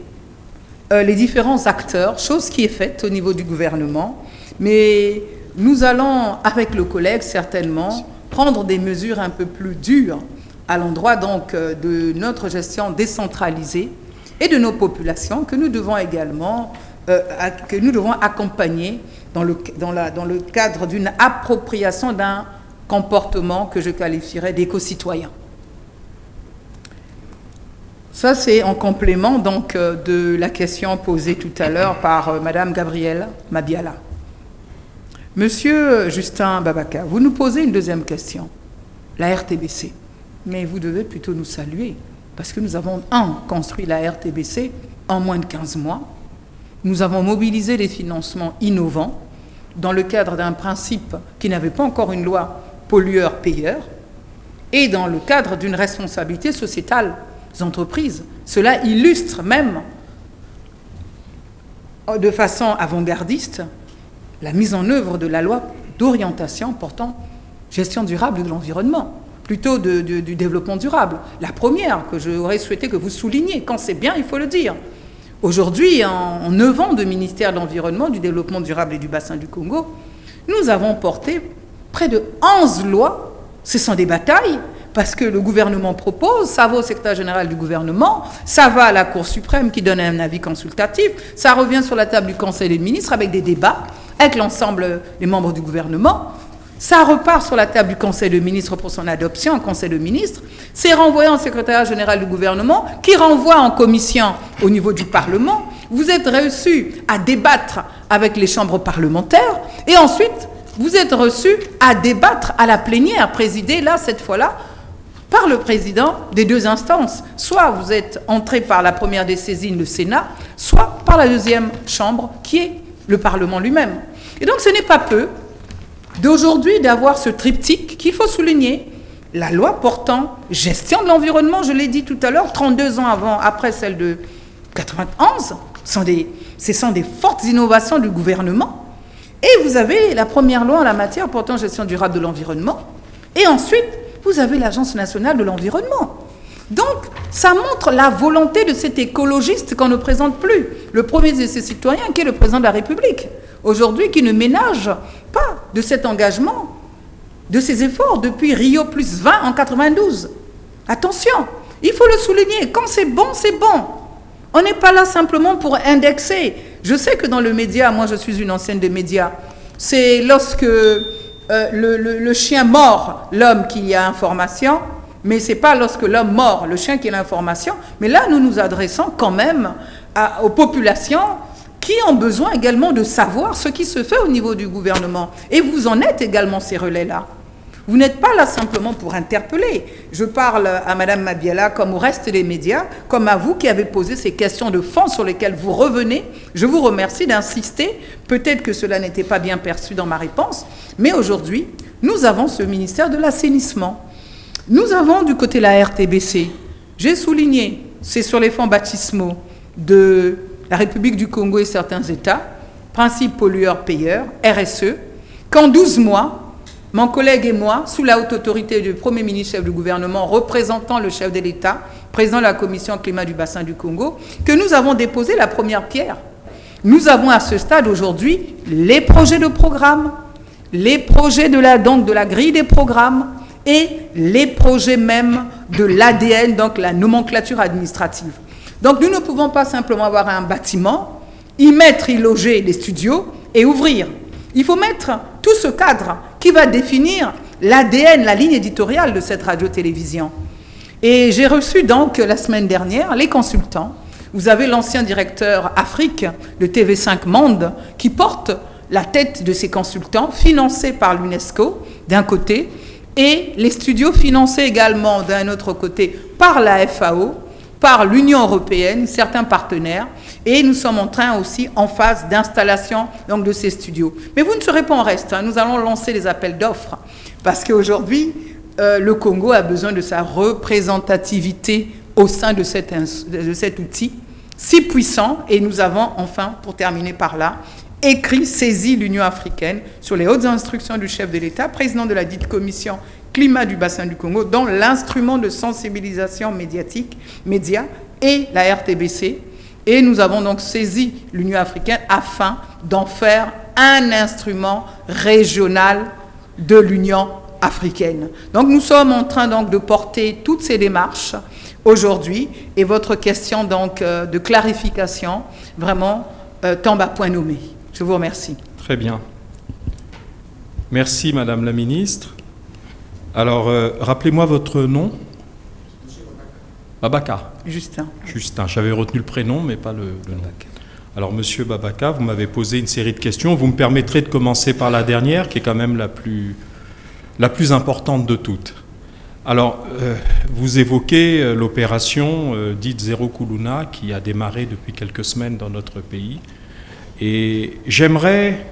les différents acteurs, chose qui est faite au niveau du gouvernement, mais nous allons, avec le collègue certainement, prendre des mesures un peu plus dures à l'endroit donc de notre gestion décentralisée et de nos populations que nous devons également accompagner dans le cadre d'une appropriation d'un comportement que je qualifierais d'éco-citoyen. Ça, c'est en complément donc de la question posée tout à l'heure par Madame Gabrielle Mabiala. Monsieur Justin Babaka, vous nous posez une deuxième question, la RTBC. Mais vous devez plutôt nous saluer, parce que nous avons, construit la RTBC en moins de 15 mois. Nous avons mobilisé des financements innovants dans le cadre d'un principe qui n'avait pas encore une loi pollueur-payeur et dans le cadre d'une responsabilité sociétale des entreprises. Cela illustre même de façon avant-gardiste la mise en œuvre de la loi d'orientation portant gestion durable de l'environnement, plutôt du développement durable. La première que j'aurais souhaité que vous souligniez, quand c'est bien, il faut le dire. Aujourd'hui, en 9 ans de ministère de l'Environnement, du Développement durable et du Bassin du Congo, nous avons porté près de 11 lois. Ce sont des batailles, parce que le gouvernement propose, ça va au secrétaire général du gouvernement, ça va à la Cour suprême qui donne un avis consultatif, ça revient sur la table du Conseil des ministres avec des débats, avec l'ensemble des membres du gouvernement. Ça repart sur la table du Conseil des ministres pour son adoption en Conseil des ministres. C'est renvoyé au secrétaire général du gouvernement qui renvoie en commission au niveau du Parlement. Vous êtes reçus à débattre avec les chambres parlementaires et ensuite vous êtes reçus à débattre à la plénière présidée, là, cette fois-là, par le président des deux instances. Soit vous êtes entré par la première des saisines, le Sénat, soit par la deuxième chambre qui est le Parlement lui-même. Et donc ce n'est pas peu d'aujourd'hui d'avoir ce triptyque qu'il faut souligner. La loi portant gestion de l'environnement, je l'ai dit tout à l'heure, 32 ans après celle de 91, ce sont des fortes innovations du gouvernement. Et vous avez la première loi en la matière portant gestion durable de l'environnement. Et ensuite, vous avez l'Agence nationale de l'environnement. Donc, ça montre la volonté de cet écologiste qu'on ne présente plus. Le premier de ses citoyens, qui est le président de la République, aujourd'hui, qui ne ménage pas de cet engagement, de ses efforts depuis Rio plus 20 en 92. Attention, il faut le souligner, quand c'est bon, c'est bon. On n'est pas là simplement pour indexer. Je sais que dans le média, moi je suis une ancienne des médias, c'est lorsque le chien mord l'homme qu'il y a information, mais ce n'est pas lorsque l'homme mord le chien qu'il y a l'information, mais là nous nous adressons quand même aux populations qui ont besoin également de savoir ce qui se fait au niveau du gouvernement. Et vous en êtes également ces relais-là. Vous n'êtes pas là simplement pour interpeller. Je parle à Mme Mabiala comme au reste des médias, comme à vous qui avez posé ces questions de fond sur lesquelles vous revenez. Je vous remercie d'insister. Peut-être que cela n'était pas bien perçu dans ma réponse, mais aujourd'hui, nous avons ce ministère de l'assainissement. Nous avons du côté de la RTBC, j'ai souligné, c'est sur les fonds baptismaux de la République du Congo et certains États, principe pollueur-payeur, RSE, qu'en 12 mois, mon collègue et moi, sous la haute autorité du Premier ministre, chef du gouvernement, représentant le chef de l'État, président de la Commission climat du bassin du Congo, que nous avons déposé la première pierre. Nous avons à ce stade aujourd'hui les projets de programme, les projets de la grille des programmes et les projets même de l'ADN, donc la nomenclature administrative. Donc nous ne pouvons pas simplement avoir un bâtiment, y loger les studios et ouvrir. Il faut mettre tout ce cadre qui va définir l'ADN, la ligne éditoriale de cette radio-télévision. Et j'ai reçu donc la semaine dernière les consultants. Vous avez l'ancien directeur Afrique de TV5 Monde qui porte la tête de ces consultants, financés par l'UNESCO d'un côté, et les studios financés également d'un autre côté par la FAO, par l'Union européenne, certains partenaires, et nous sommes en phase d'installation donc, de ces studios. Mais vous ne serez pas en reste, hein. Nous allons lancer les appels d'offres, parce qu'aujourd'hui, le Congo a besoin de sa représentativité au sein de cet outil si puissant, et nous avons enfin, pour terminer par là, saisi l'Union africaine sur les hautes instructions du chef de l'État, président de la dite commission climat du bassin du Congo, dont l'instrument de sensibilisation média et la RTBC. Et nous avons donc saisi l'Union africaine afin d'en faire un instrument régional de l'Union africaine. Donc nous sommes en train donc de porter toutes ces démarches aujourd'hui, et votre question donc de clarification vraiment tombe à point nommé. Je vous remercie. Très bien. Merci Madame la Ministre. Alors, rappelez-moi votre nom. Babaka. Justin. Justin. J'avais retenu le prénom, mais pas le nom. Alors, Monsieur Babaka, vous m'avez posé une série de questions. Vous me permettrez de commencer par la dernière, qui est quand même la plus importante de toutes. Alors, vous évoquez l'opération dite Zéro Kuluna, qui a démarré depuis quelques semaines dans notre pays. Et j'aimerais,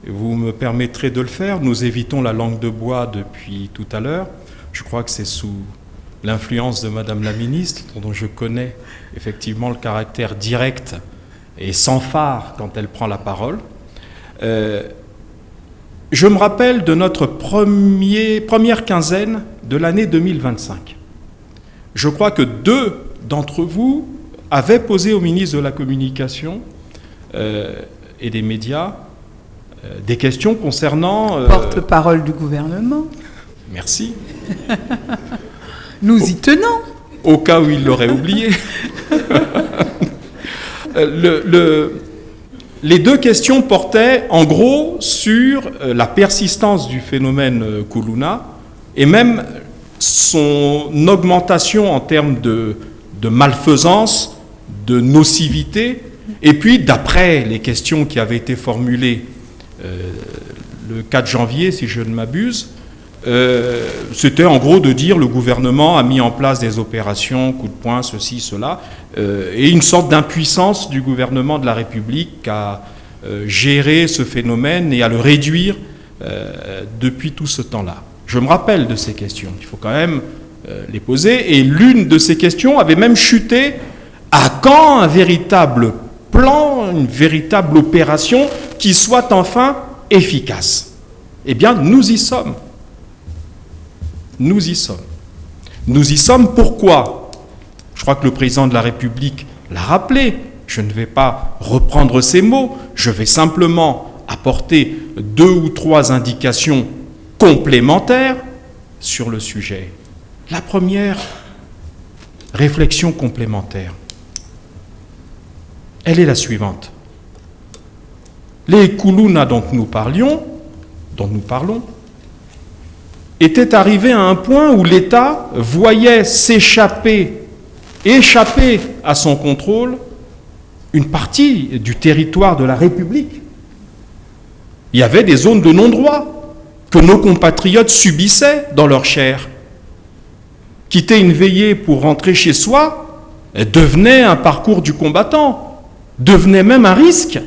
vous me permettrez de le faire, nous évitons la langue de bois depuis tout à l'heure. Je crois que c'est sous l'influence de Madame la ministre, dont je connais effectivement le caractère direct et sans phare quand elle prend la parole. Je me rappelle de notre première quinzaine de l'année 2025. Je crois que 2 d'entre vous avaient posé au ministre de la Communication et des médias des questions concernant... Porte-parole du gouvernement. Merci. Nous y tenons. Au cas où il l'aurait oublié. Les 2 questions portaient en gros sur la persistance du phénomène Kuluna et même son augmentation en termes de malfaisance, de nocivité, et puis d'après les questions qui avaient été formulées le 4 janvier, si je ne m'abuse, c'était en gros de dire le gouvernement a mis en place des opérations, coup de poing, ceci, cela, et une sorte d'impuissance du gouvernement de la République à gérer ce phénomène et à le réduire depuis tout ce temps-là. Je me rappelle de ces questions, il faut quand même les poser, et l'une de ces questions avait même chuté: à quand un véritable plan, une véritable opération qui soit enfin efficace? Eh bien, nous y sommes. Nous y sommes. Nous y sommes pourquoi? Je crois que le président de la République l'a rappelé. Je ne vais pas reprendre ces mots. Je vais simplement apporter 2 ou 3 indications complémentaires sur le sujet. La première réflexion complémentaire, elle est la suivante. Les Kuluna dont nous parlons, était arrivé à un point où l'État voyait échapper à son contrôle une partie du territoire de la République. Il y avait des zones de non-droit que nos compatriotes subissaient dans leur chair. Quitter une veillée pour rentrer chez soi devenait un parcours du combattant, devenait même un risque,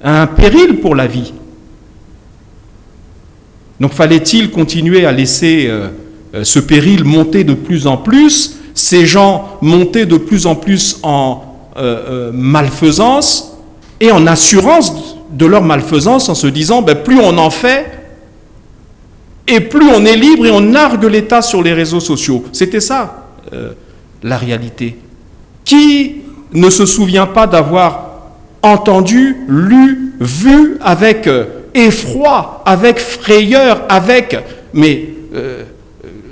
un péril pour la vie. Donc fallait-il continuer à laisser ce péril monter de plus en plus, ces gens monter de plus en plus en malfaisance et en assurance de leur malfaisance, en se disant plus on en fait et plus on est libre et on nargue l'État sur les réseaux sociaux. C'était ça la réalité. Qui ne se souvient pas d'avoir entendu, lu, vu avec effroi, avec frayeur, avec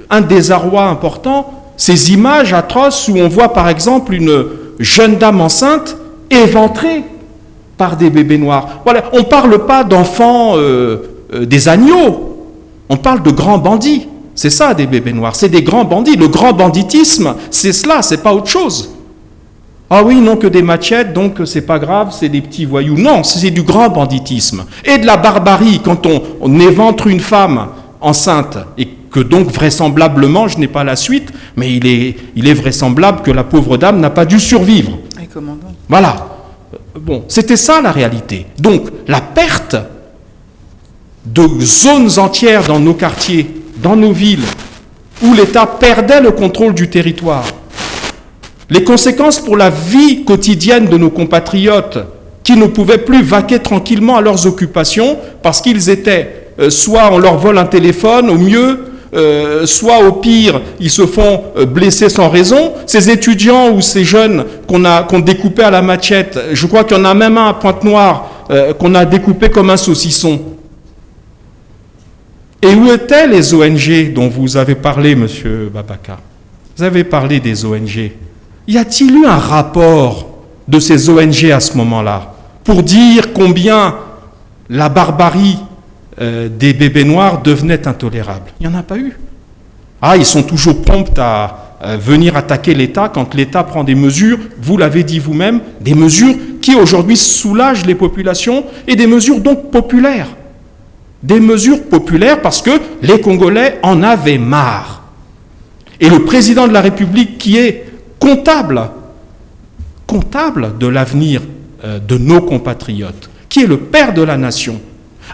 un désarroi important, ces images atroces où on voit par exemple une jeune dame enceinte éventrée par des bébés noirs. Voilà, on ne parle pas d'enfants des agneaux, on parle de grands bandits. C'est ça, des bébés noirs, c'est des grands bandits. Le grand banditisme, c'est cela, c'est pas autre chose. Ah oui, non, que des machettes, donc c'est pas grave, c'est des petits voyous. Non, c'est du grand banditisme. Et de la barbarie, quand on éventre une femme enceinte, et que donc vraisemblablement, je n'ai pas la suite, mais il est vraisemblable que la pauvre dame n'a pas dû survivre. Et commandant. Voilà. Bon, c'était ça la réalité. Donc, la perte de zones entières dans nos quartiers, dans nos villes, où l'État perdait le contrôle du territoire, les conséquences pour la vie quotidienne de nos compatriotes qui ne pouvaient plus vaquer tranquillement à leurs occupations parce qu'ils étaient, soit on leur vole un téléphone au mieux, soit au pire, ils se font blesser sans raison. Ces étudiants ou ces jeunes qu'on découpait à la machette, je crois qu'il y en a même un à Pointe-Noire qu'on a découpé comme un saucisson. Et où étaient les ONG dont vous avez parlé, monsieur Babaka? Vous avez parlé des ONG. Y a-t-il eu un rapport de ces ONG à ce moment-là pour dire combien la barbarie des bébés noirs devenait intolérable? Il n'y en a pas eu. Ah, ils sont toujours prompts à venir attaquer l'État quand l'État prend des mesures, vous l'avez dit vous-même, des mesures qui aujourd'hui soulagent les populations et des mesures donc populaires. Des mesures populaires parce que les Congolais en avaient marre. Et le président de la République qui est comptable de l'avenir de nos compatriotes, qui est le père de la nation,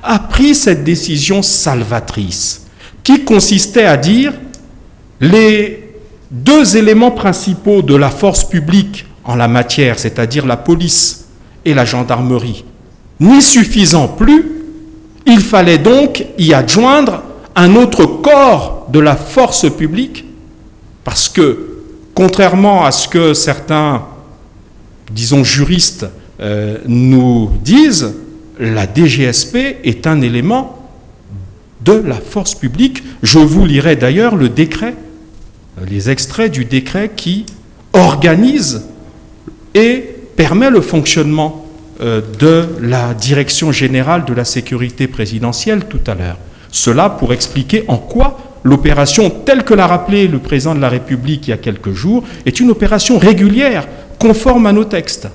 a pris cette décision salvatrice qui consistait à dire les deux éléments principaux de la force publique en la matière, c'est-à-dire la police et la gendarmerie, n'y suffisant plus, il fallait donc y adjoindre un autre corps de la force publique, parce que, contrairement à ce que certains, disons, juristes nous disent, la DGSP est un élément de la force publique. Je vous lirai d'ailleurs le décret, les extraits du décret qui organise et permet le fonctionnement de la Direction générale de la sécurité présidentielle tout à l'heure. Cela pour expliquer en quoi l'opération, telle que l'a rappelé le président de la République il y a quelques jours, est une opération régulière, conforme à nos textes.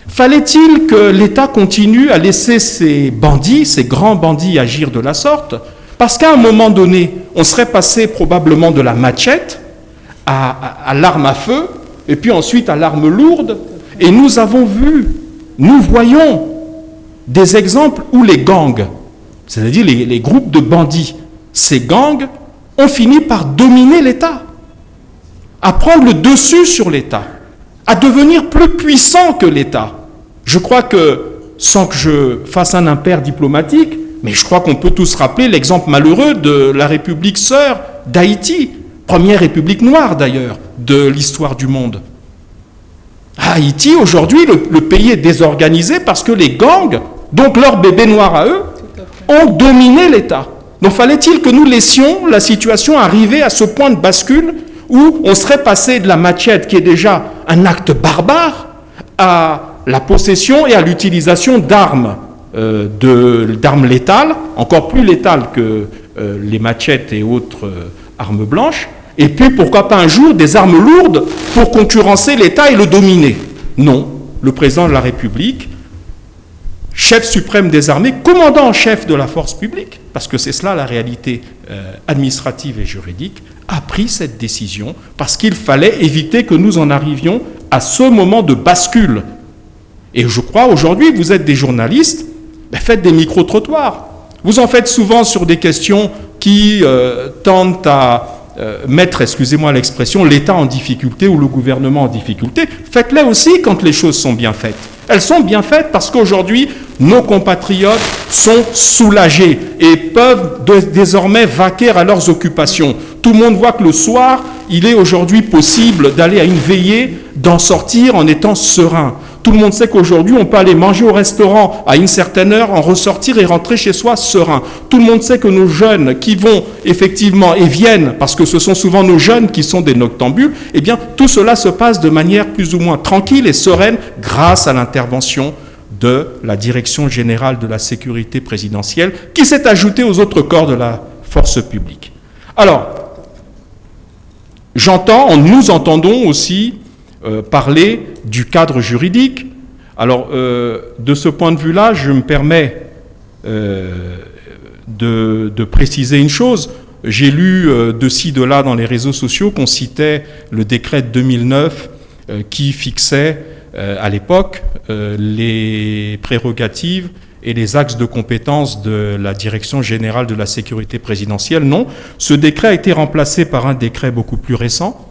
Fallait-il que l'État continue à laisser ces bandits, ces grands bandits agir de la sorte? Parce qu'à un moment donné, on serait passé probablement de la machette à l'arme à feu, et puis ensuite à l'arme lourde. Et nous voyons des exemples où les gangs, c'est-à-dire les groupes de bandits, ces gangs ont fini par dominer l'État, à prendre le dessus sur l'État, à devenir plus puissants que l'État. Je crois que, sans que je fasse un impair diplomatique, mais je crois qu'on peut tous rappeler l'exemple malheureux de la République sœur d'Haïti, première république noire d'ailleurs de l'histoire du monde. À Haïti, aujourd'hui, le pays est désorganisé parce que les gangs, donc leurs bébés noirs à eux, ont dominé l'État. Donc fallait-il que nous laissions la situation arriver à ce point de bascule où on serait passé de la machette, qui est déjà un acte barbare, à la possession et à l'utilisation d'armes, d'armes létales, encore plus létales que les machettes et autres armes blanches, et puis pourquoi pas un jour des armes lourdes pour concurrencer l'État et le dominer. Non, le président de la République, chef suprême des armées, commandant en chef de la force publique, parce que c'est cela la réalité administrative et juridique, a pris cette décision parce qu'il fallait éviter que nous en arrivions à ce moment de bascule. Et je crois, aujourd'hui, vous êtes des journalistes, faites des micro-trottoirs. Vous en faites souvent sur des questions qui tendent à mettre, excusez-moi l'expression, l'État en difficulté ou le gouvernement en difficulté. Faites-les aussi quand les choses sont bien faites. Elles sont bien faites parce qu'aujourd'hui, nos compatriotes sont soulagés et peuvent désormais vaquer à leurs occupations. Tout le monde voit que le soir, il est aujourd'hui possible d'aller à une veillée, d'en sortir en étant serein. Tout le monde sait qu'aujourd'hui, on peut aller manger au restaurant à une certaine heure, en ressortir et rentrer chez soi serein. Tout le monde sait que nos jeunes qui vont effectivement et viennent, parce que ce sont souvent nos jeunes qui sont des noctambules, eh bien, tout cela se passe de manière plus ou moins tranquille et sereine grâce à l'intervention de la Direction générale de la sécurité présidentielle qui s'est ajoutée aux autres corps de la force publique. Alors, nous entendons aussi parler du cadre juridique. Alors, de ce point de vue-là, je me permets de préciser une chose. J'ai lu de ci, de là dans les réseaux sociaux qu'on citait le décret de 2009 qui fixait à l'époque les prérogatives et les axes de compétences de la Direction générale de la sécurité présidentielle. Non, ce décret a été remplacé par un décret beaucoup plus récent,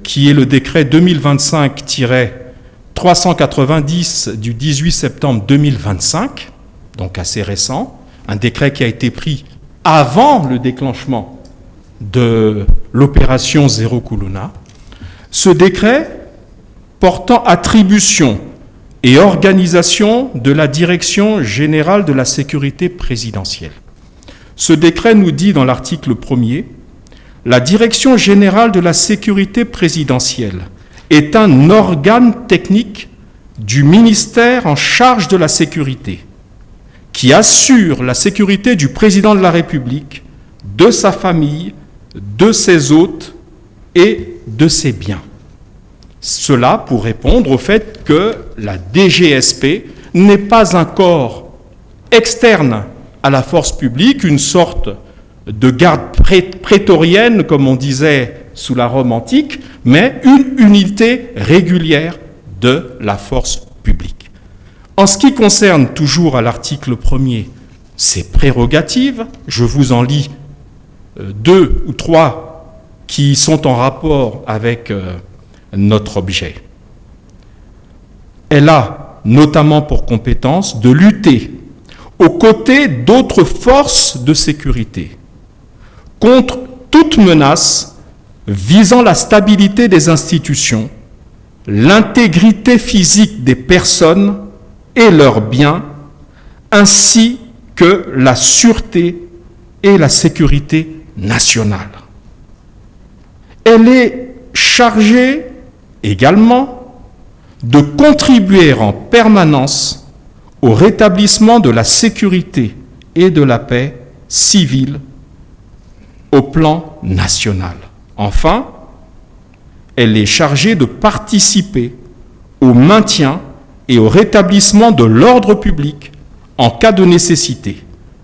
qui est le décret 2025-390 du 18 septembre 2025, donc assez récent, un décret qui a été pris avant le déclenchement de l'opération Zéro Kuluna. Ce décret portant attribution et organisation de la Direction générale de la sécurité présidentielle. Ce décret nous dit dans l'article 1er, la Direction générale de la sécurité présidentielle est un organe technique du ministère en charge de la sécurité qui assure la sécurité du président de la République, de sa famille, de ses hôtes et de ses biens. Cela pour répondre au fait que la DGSP n'est pas un corps externe à la force publique, une sorte de garde prétorienne, comme on disait sous la Rome antique, mais une unité régulière de la force publique. En ce qui concerne toujours à l'article 1er ses prérogatives, je vous en lis 2 ou 3 qui sont en rapport avec notre objet. Elle a notamment pour compétence de lutter aux côtés d'autres forces de sécurité contre toute menace visant la stabilité des institutions, l'intégrité physique des personnes et leurs biens, ainsi que la sûreté et la sécurité nationale. Elle est chargée également de contribuer en permanence au rétablissement de la sécurité et de la paix civile au plan national. Enfin, elle est chargée de participer au maintien et au rétablissement de l'ordre public en cas de nécessité,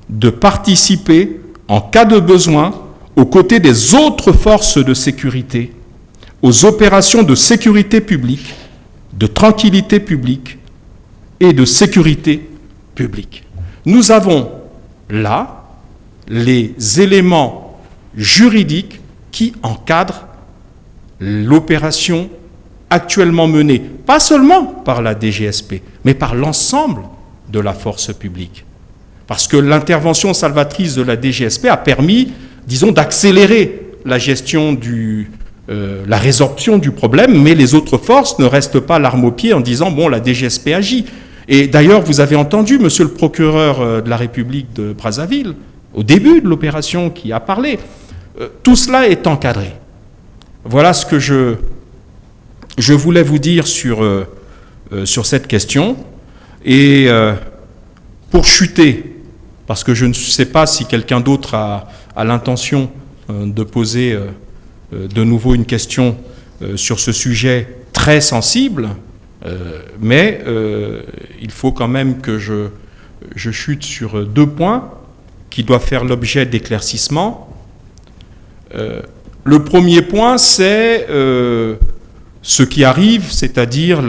de participer en cas de besoin aux côtés des autres forces de sécurité aux opérations de sécurité publique, de tranquillité publique et de sécurité publique. Nous avons là les éléments juridiques qui encadrent l'opération actuellement menée, pas seulement par la DGSP, mais par l'ensemble de la force publique. Parce que l'intervention salvatrice de la DGSP a permis, disons, d'accélérer la gestion la résorption du problème, mais les autres forces ne restent pas l'arme au pied en disant « bon, la DGSP agit ». Et d'ailleurs, vous avez entendu monsieur le procureur de la République de Brazzaville, au début de l'opération, qui a parlé. Tout cela est encadré. Voilà ce que je voulais vous dire sur cette question. Et pour chuter, parce que je ne sais pas si quelqu'un d'autre a l'intention de poser de nouveau une question sur ce sujet très sensible, mais il faut quand même que je chute sur 2 points qui doivent faire l'objet d'éclaircissements. Le premier point, c'est ce qui arrive, c'est-à-dire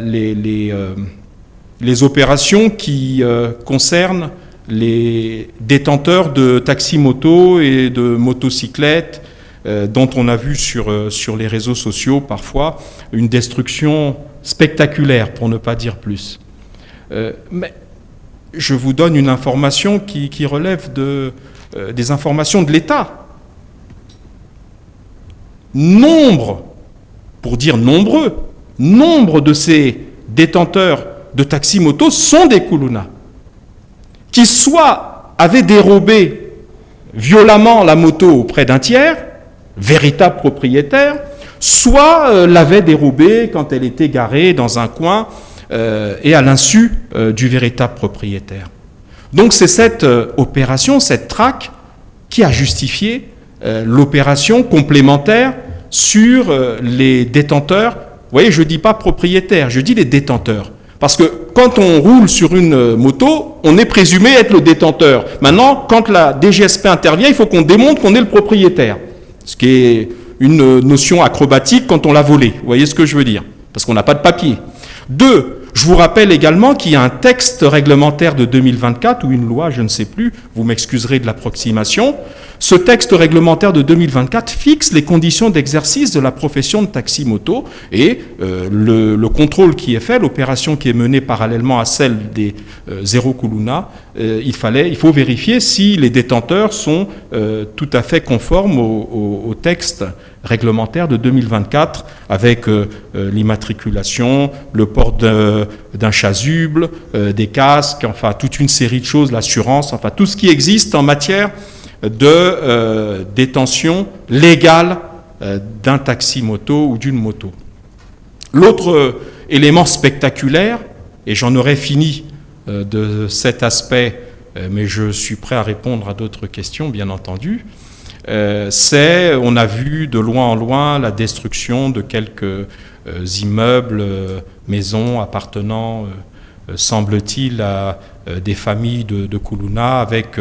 les opérations qui concernent les détenteurs de taxis-motos et de motocyclettes dont on a vu sur les réseaux sociaux parfois une destruction spectaculaire, pour ne pas dire plus. Mais je vous donne une information qui relève des informations de l'État. Pour dire nombreux, nombre de ces détenteurs de taxis-motos sont des Koulouna, qui soit avaient dérobé violemment la moto auprès d'un tiers, véritable propriétaire, soit l'avaient dérobée quand elle était garée dans un coin et à l'insu du véritable propriétaire. Donc c'est cette opération, cette traque, qui a justifié l'opération complémentaire sur les détenteurs. Vous voyez, je ne dis pas propriétaire, je dis les détenteurs. Parce que quand on roule sur une moto, on est présumé être le détenteur. Maintenant, quand la DGSP intervient, il faut qu'on démontre qu'on est le propriétaire. Ce qui est une notion acrobatique quand on l'a volé. Vous voyez ce que je veux dire? Parce qu'on n'a pas de papier. 2, je vous rappelle également qu'il y a un texte réglementaire de 2024, ou une loi, je ne sais plus, vous m'excuserez de l'approximation. Ce texte réglementaire de 2024 fixe les conditions d'exercice de la profession de taxi-moto et le contrôle qui est fait, l'opération qui est menée parallèlement à celle des Zéro Koulouna, il faut vérifier si les détenteurs sont tout à fait conformes au texte réglementaire de 2024 avec l'immatriculation, le port d'un chasuble, des casques, enfin toute une série de choses, l'assurance, enfin tout ce qui existe en matière de détention légale d'un taxi-moto ou d'une moto. L'autre élément spectaculaire, et j'en aurais fini de cet aspect, mais je suis prêt à répondre à d'autres questions, bien entendu, on a vu de loin en loin la destruction de quelques immeubles, maisons appartenant, semble-t-il, à des familles de Kuluna, avec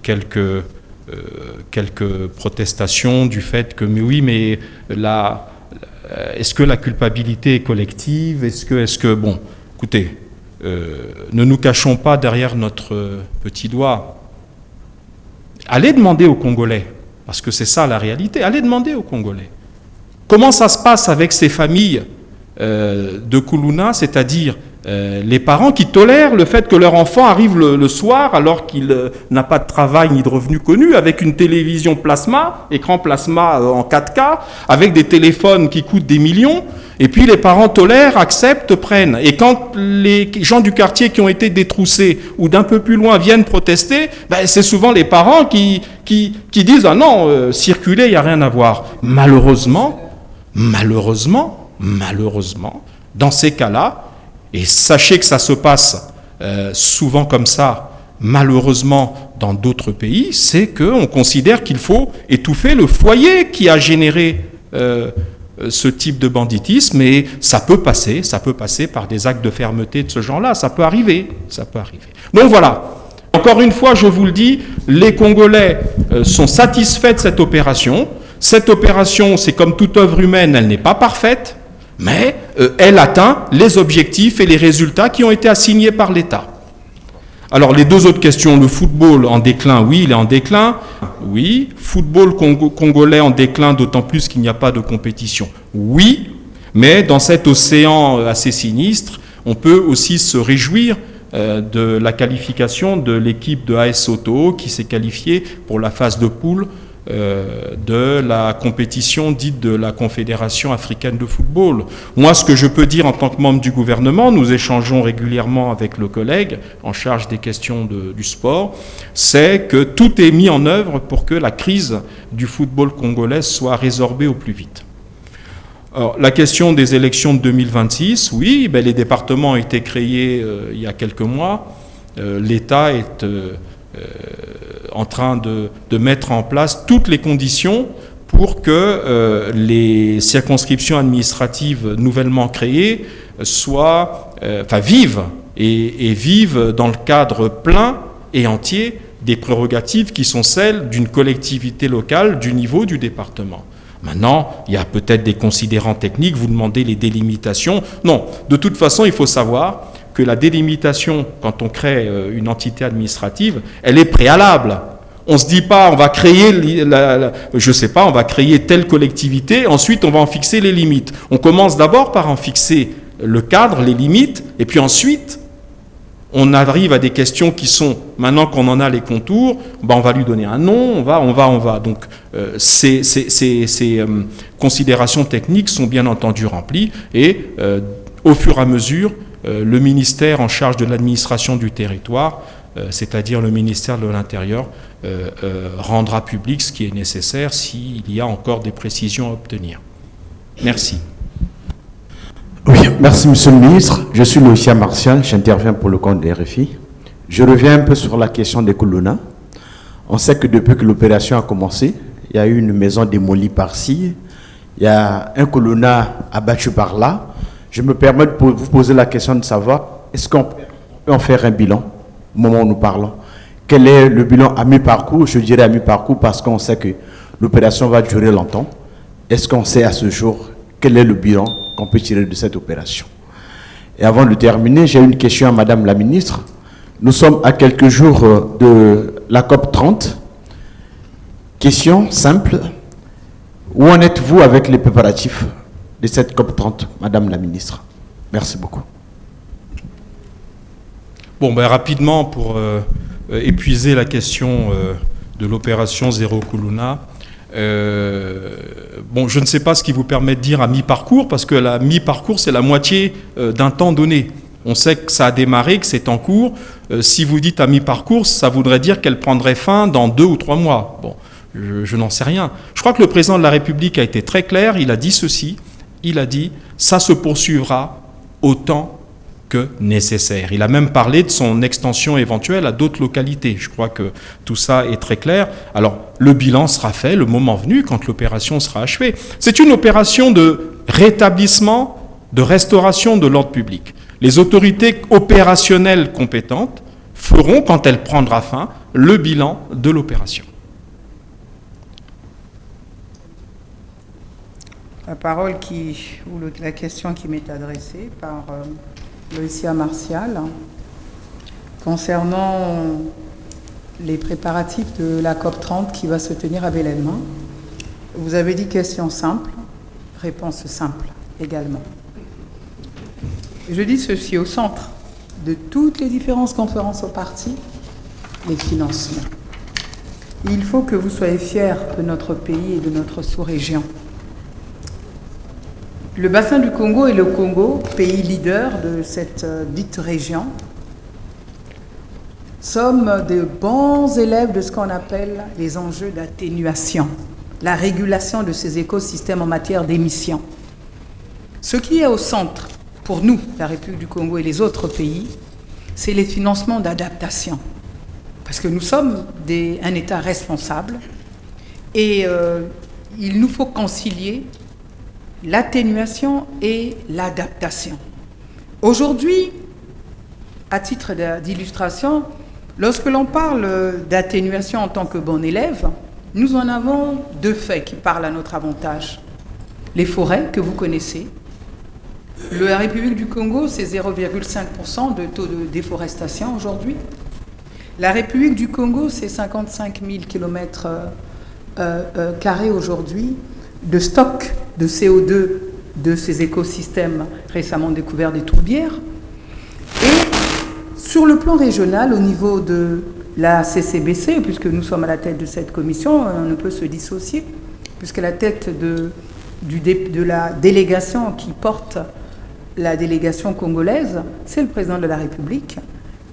quelques protestations du fait que, mais oui, mais est-ce que la culpabilité est collective? Est-ce que, bon, écoutez, ne nous cachons pas derrière notre petit doigt. Allez demander aux Congolais, parce que c'est ça la réalité, allez demander aux Congolais. Comment ça se passe avec ces familles de Kuluna, c'est-à-dire les parents qui tolèrent le fait que leur enfant arrive le soir alors qu'il n'a pas de travail ni de revenus connus, avec une télévision plasma, écran plasma en 4K, avec des téléphones qui coûtent des millions, et puis les parents tolèrent, acceptent, prennent. Et quand les gens du quartier qui ont été détroussés ou d'un peu plus loin viennent protester, ben c'est souvent les parents qui disent « Ah non, circuler, il n'y a rien à voir ». Malheureusement, dans ces cas-là, et sachez que ça se passe souvent comme ça, malheureusement, dans d'autres pays, c'est qu'on considère qu'il faut étouffer le foyer qui a généré ce type de banditisme, et ça peut passer par des actes de fermeté de ce genre-là, ça peut arriver. Donc voilà, encore une fois, je vous le dis, les Congolais sont satisfaits de cette opération. Cette opération, c'est comme toute œuvre humaine, elle n'est pas parfaite, mais elle atteint les objectifs et les résultats qui ont été assignés par l'État. Alors les deux autres questions, le football en déclin, oui, il est en déclin, oui. Football congolais en déclin, d'autant plus qu'il n'y a pas de compétition, oui. Mais dans cet océan assez sinistre, on peut aussi se réjouir de la qualification de l'équipe de AS Soto qui s'est qualifiée pour la phase de poule de la compétition dite de la Confédération africaine de football. Moi, ce que je peux dire en tant que membre du gouvernement, nous échangeons régulièrement avec le collègue en charge des questions du sport, c'est que tout est mis en œuvre pour que la crise du football congolais soit résorbée au plus vite. Alors, la question des élections de 2026, oui, les départements ont été créés il y a quelques mois. L'État est en train de mettre en place toutes les conditions pour que les circonscriptions administratives nouvellement créées vivent et vivent dans le cadre plein et entier des prérogatives qui sont celles d'une collectivité locale du niveau du département. Maintenant, il y a peut-être des considérants techniques, vous demandez les délimitations. Non, de toute façon, il faut savoir que la délimitation, quand on crée une entité administrative, elle est préalable. On ne se dit pas, on va créer, on va créer telle collectivité, ensuite on va en fixer les limites. On commence d'abord par en fixer le cadre, les limites, et puis ensuite, on arrive à des questions qui sont, maintenant qu'on en a les contours, on va lui donner un nom, on va. Donc, ces considérations techniques sont bien entendu remplies, et au fur et à mesure, le ministère en charge de l'administration du territoire, c'est-à-dire le ministère de l'Intérieur, rendra public ce qui est nécessaire s'il y a encore des précisions à obtenir. Merci. Oui, merci Monsieur le Ministre. Je suis Lucia Martial, j'interviens pour le compte des RFI. Je reviens un peu sur la question des Kuluna. On sait que depuis que l'opération a commencé, il y a eu une maison démolie par-ci, il y a un Kuluna abattu par là. Je me permets de vous poser la question de savoir, est-ce qu'on peut en faire un bilan au moment où nous parlons? Quel est le bilan à mi-parcours? Je dirais à mi-parcours parce qu'on sait que l'opération va durer longtemps. Est-ce qu'on sait à ce jour quel est le bilan qu'on peut tirer de cette opération? Et avant de terminer, j'ai une question à Madame la Ministre. Nous sommes à quelques jours de la COP 30. Question simple. Où en êtes-vous avec les préparatifs de cette COP 30, Madame la Ministre? Merci beaucoup. Bon, rapidement, pour épuiser la question de l'opération Zéro Kuluna, je ne sais pas ce qui vous permet de dire à mi-parcours, parce que la mi-parcours, c'est la moitié d'un temps donné. On sait que ça a démarré, que c'est en cours. Si vous dites à mi-parcours, ça voudrait dire qu'elle prendrait fin dans 2 ou 3 mois. Bon, je n'en sais rien. Je crois que le président de la République a été très clair. Il a dit ceci. Il a dit, ça se poursuivra autant que nécessaire. Il a même parlé de son extension éventuelle à d'autres localités. Je crois que tout ça est très clair. Alors, le bilan sera fait le moment venu, quand l'opération sera achevée. C'est une opération de rétablissement, de restauration de l'ordre public. Les autorités opérationnelles compétentes feront, quand elle prendra fin, le bilan de l'opération. La parole la question qui m'est adressée par Loïcia Martial concernant les préparatifs de la COP30 qui va se tenir à Belém. Vous avez dit question simple, réponse simple également. Je dis ceci: au centre de toutes les différentes conférences aux parties, les financements. Il faut que vous soyez fiers de notre pays et de notre sous-région. Le bassin du Congo et le Congo, pays leader de cette dite région, sommes de bons élèves de ce qu'on appelle les enjeux d'atténuation, la régulation de ces écosystèmes en matière d'émissions. Ce qui est au centre, pour nous, la République du Congo et les autres pays, c'est les financements d'adaptation. Parce que nous sommes un État responsable et il nous faut concilier l'atténuation et l'adaptation. Aujourd'hui, à titre d'illustration, lorsque l'on parle d'atténuation en tant que bon élève, nous en avons deux faits qui parlent à notre avantage. Les forêts, que vous connaissez. La République du Congo, c'est 0,5% de taux de déforestation aujourd'hui. La République du Congo, c'est 55 000 km carrés aujourd'hui de stock de CO2 de ces écosystèmes récemment découverts des tourbières. Et sur le plan régional, au niveau de la CCBC, puisque nous sommes à la tête de cette commission, on ne peut se dissocier, puisque la tête de la délégation qui porte la délégation congolaise, c'est le président de la République,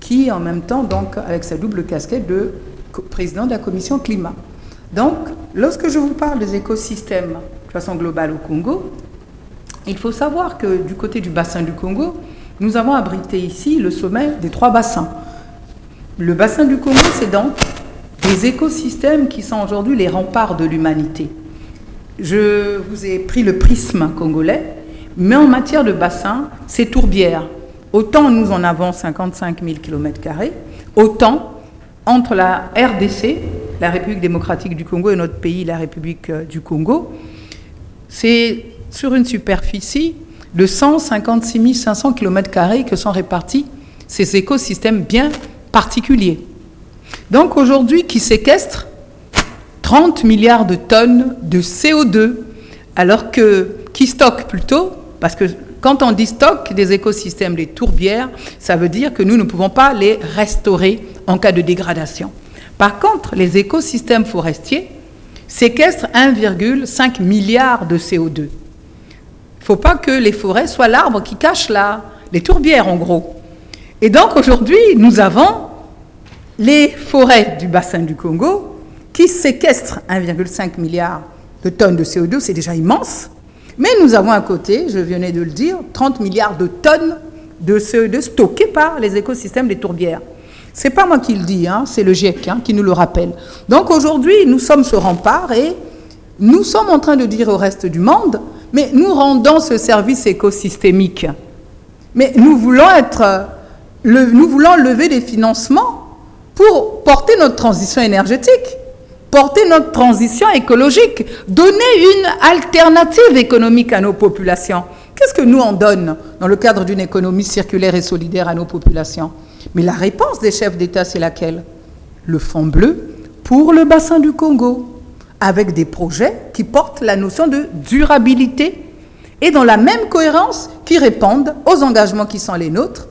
qui en même temps, donc, avec sa double casquette de président de la commission climat. Donc, lorsque je vous parle des écosystèmes de façon globale au Congo, il faut savoir que du côté du bassin du Congo, nous avons abrité ici le sommet des 3 bassins. Le bassin du Congo, c'est donc des écosystèmes qui sont aujourd'hui les remparts de l'humanité. Je vous ai pris le prisme congolais, mais en matière de bassin, c'est tourbière. Autant nous en avons 55 000 km², autant entre la RDC, la République démocratique du Congo, et notre pays, la République du Congo, c'est sur une superficie de 156 500 km² que sont répartis ces écosystèmes bien particuliers. Donc aujourd'hui, qui séquestrent 30 milliards de tonnes de CO2, alors que, qui stockent plutôt, parce que quand on dit stock des écosystèmes, les tourbières, ça veut dire que nous ne pouvons pas les restaurer en cas de dégradation. Par contre, les écosystèmes forestiers séquestrent 1,5 milliard de CO2. Il ne faut pas que les forêts soient l'arbre qui cache les tourbières, en gros. Et donc, aujourd'hui, nous avons les forêts du bassin du Congo qui séquestrent 1,5 milliard de tonnes de CO2, c'est déjà immense. Mais nous avons à côté, je venais de le dire, 30 milliards de tonnes de CO2 stockées par les écosystèmes des tourbières. Ce n'est pas moi qui le dis, c'est le GIEC qui nous le rappelle. Donc aujourd'hui, nous sommes ce rempart et nous sommes en train de dire au reste du monde, mais nous rendons ce service écosystémique. Mais nous voulons lever des financements pour porter notre transition énergétique, porter notre transition écologique, donner une alternative économique à nos populations. Qu'est-ce que nous en donne dans le cadre d'une économie circulaire et solidaire à nos populations? Mais la réponse des chefs d'État, c'est laquelle? Le Fonds bleu pour le bassin du Congo, avec des projets qui portent la notion de durabilité et dans la même cohérence qui répondent aux engagements qui sont les nôtres.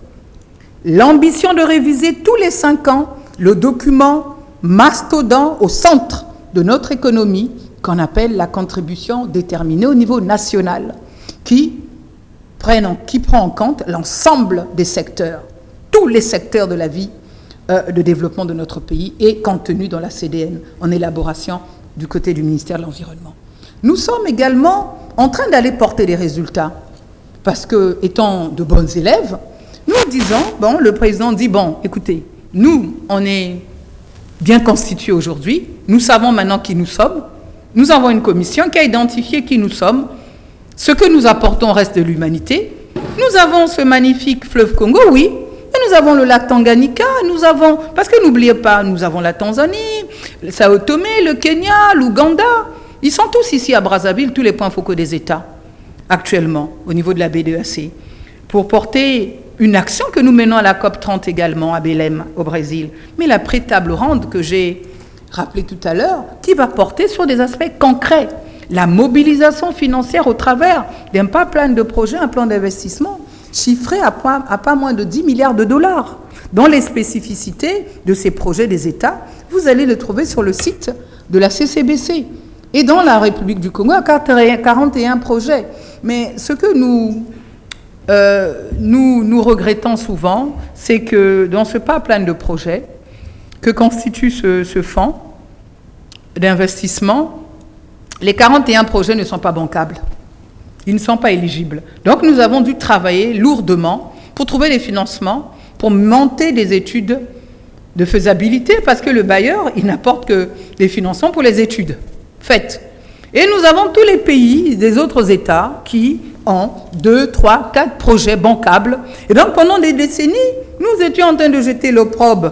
L'ambition de réviser tous les 5 ans le document mastodonte au centre de notre économie qu'on appelle la contribution déterminée au niveau national, qui prend en compte l'ensemble des secteurs, tous les secteurs de la vie de développement de notre pays est contenu dans la CDN, en élaboration du côté du ministère de l'Environnement. Nous sommes également en train d'aller porter des résultats, parce que, étant de bons élèves, Nous disons, bon, le président dit, bon, écoutez, nous, on est bien constitués aujourd'hui, nous savons maintenant qui nous sommes, nous avons une commission qui a identifié qui nous sommes, ce que nous apportons au reste de l'humanité. Nous avons ce magnifique fleuve Congo, oui, et nous avons le lac Tanganyika, nous avons, parce que n'oubliez pas, nous avons la Tanzanie, le Sao Tomé, le Kenya, l'Ouganda, ils sont tous ici à Brazzaville, tous les points focaux des États, actuellement, au niveau de la BDAC, pour porter une action que nous menons à la COP 30 également, à Belém, au Brésil, mais la pré-table ronde que j'ai rappelée tout à l'heure, qui va porter sur des aspects concrets, la mobilisation financière au travers d'un pipeline de projets, un plan d'investissement, chiffré à pas moins de 10 milliards de dollars. Dans les spécificités de ces projets des États, vous allez le trouver sur le site de la CCBC. Et dans la République du Congo, 41 projets. Mais ce que nous regrettons souvent, c'est que dans ce pipeline de projets que constitue ce fonds d'investissement, les 41 projets ne sont pas bancables. Ils ne sont pas éligibles. Donc nous avons dû travailler lourdement pour trouver des financements, pour monter des études de faisabilité, parce que le bailleur, il n'apporte que des financements pour les études faites. Et nous avons tous les pays des autres États qui ont 2, 3, 4 projets bancables. Et donc pendant des décennies, nous étions en train de jeter l'opprobre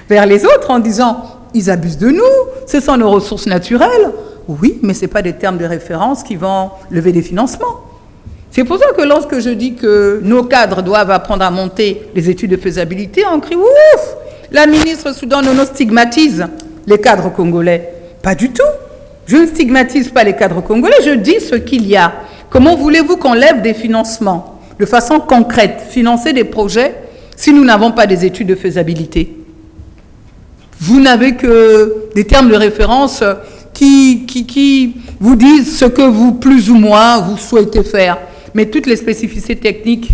vers les autres en disant « ils abusent de nous, ce sont nos ressources naturelles ». Oui, mais ce n'est pas des termes de référence qui vont lever des financements. C'est pour ça que lorsque je dis que nos cadres doivent apprendre à monter les études de faisabilité, on crie « ouf !» La ministre Soudan Nono stigmatise les cadres congolais. Pas du tout. Je ne stigmatise pas les cadres congolais, je dis ce qu'il y a. Comment voulez-vous qu'on lève des financements de façon concrète, financer des projets, si nous n'avons pas des études de faisabilité? Vous n'avez que des termes de référence qui vous disent ce que vous, plus ou moins, vous souhaitez faire. Mais toutes les spécificités techniques,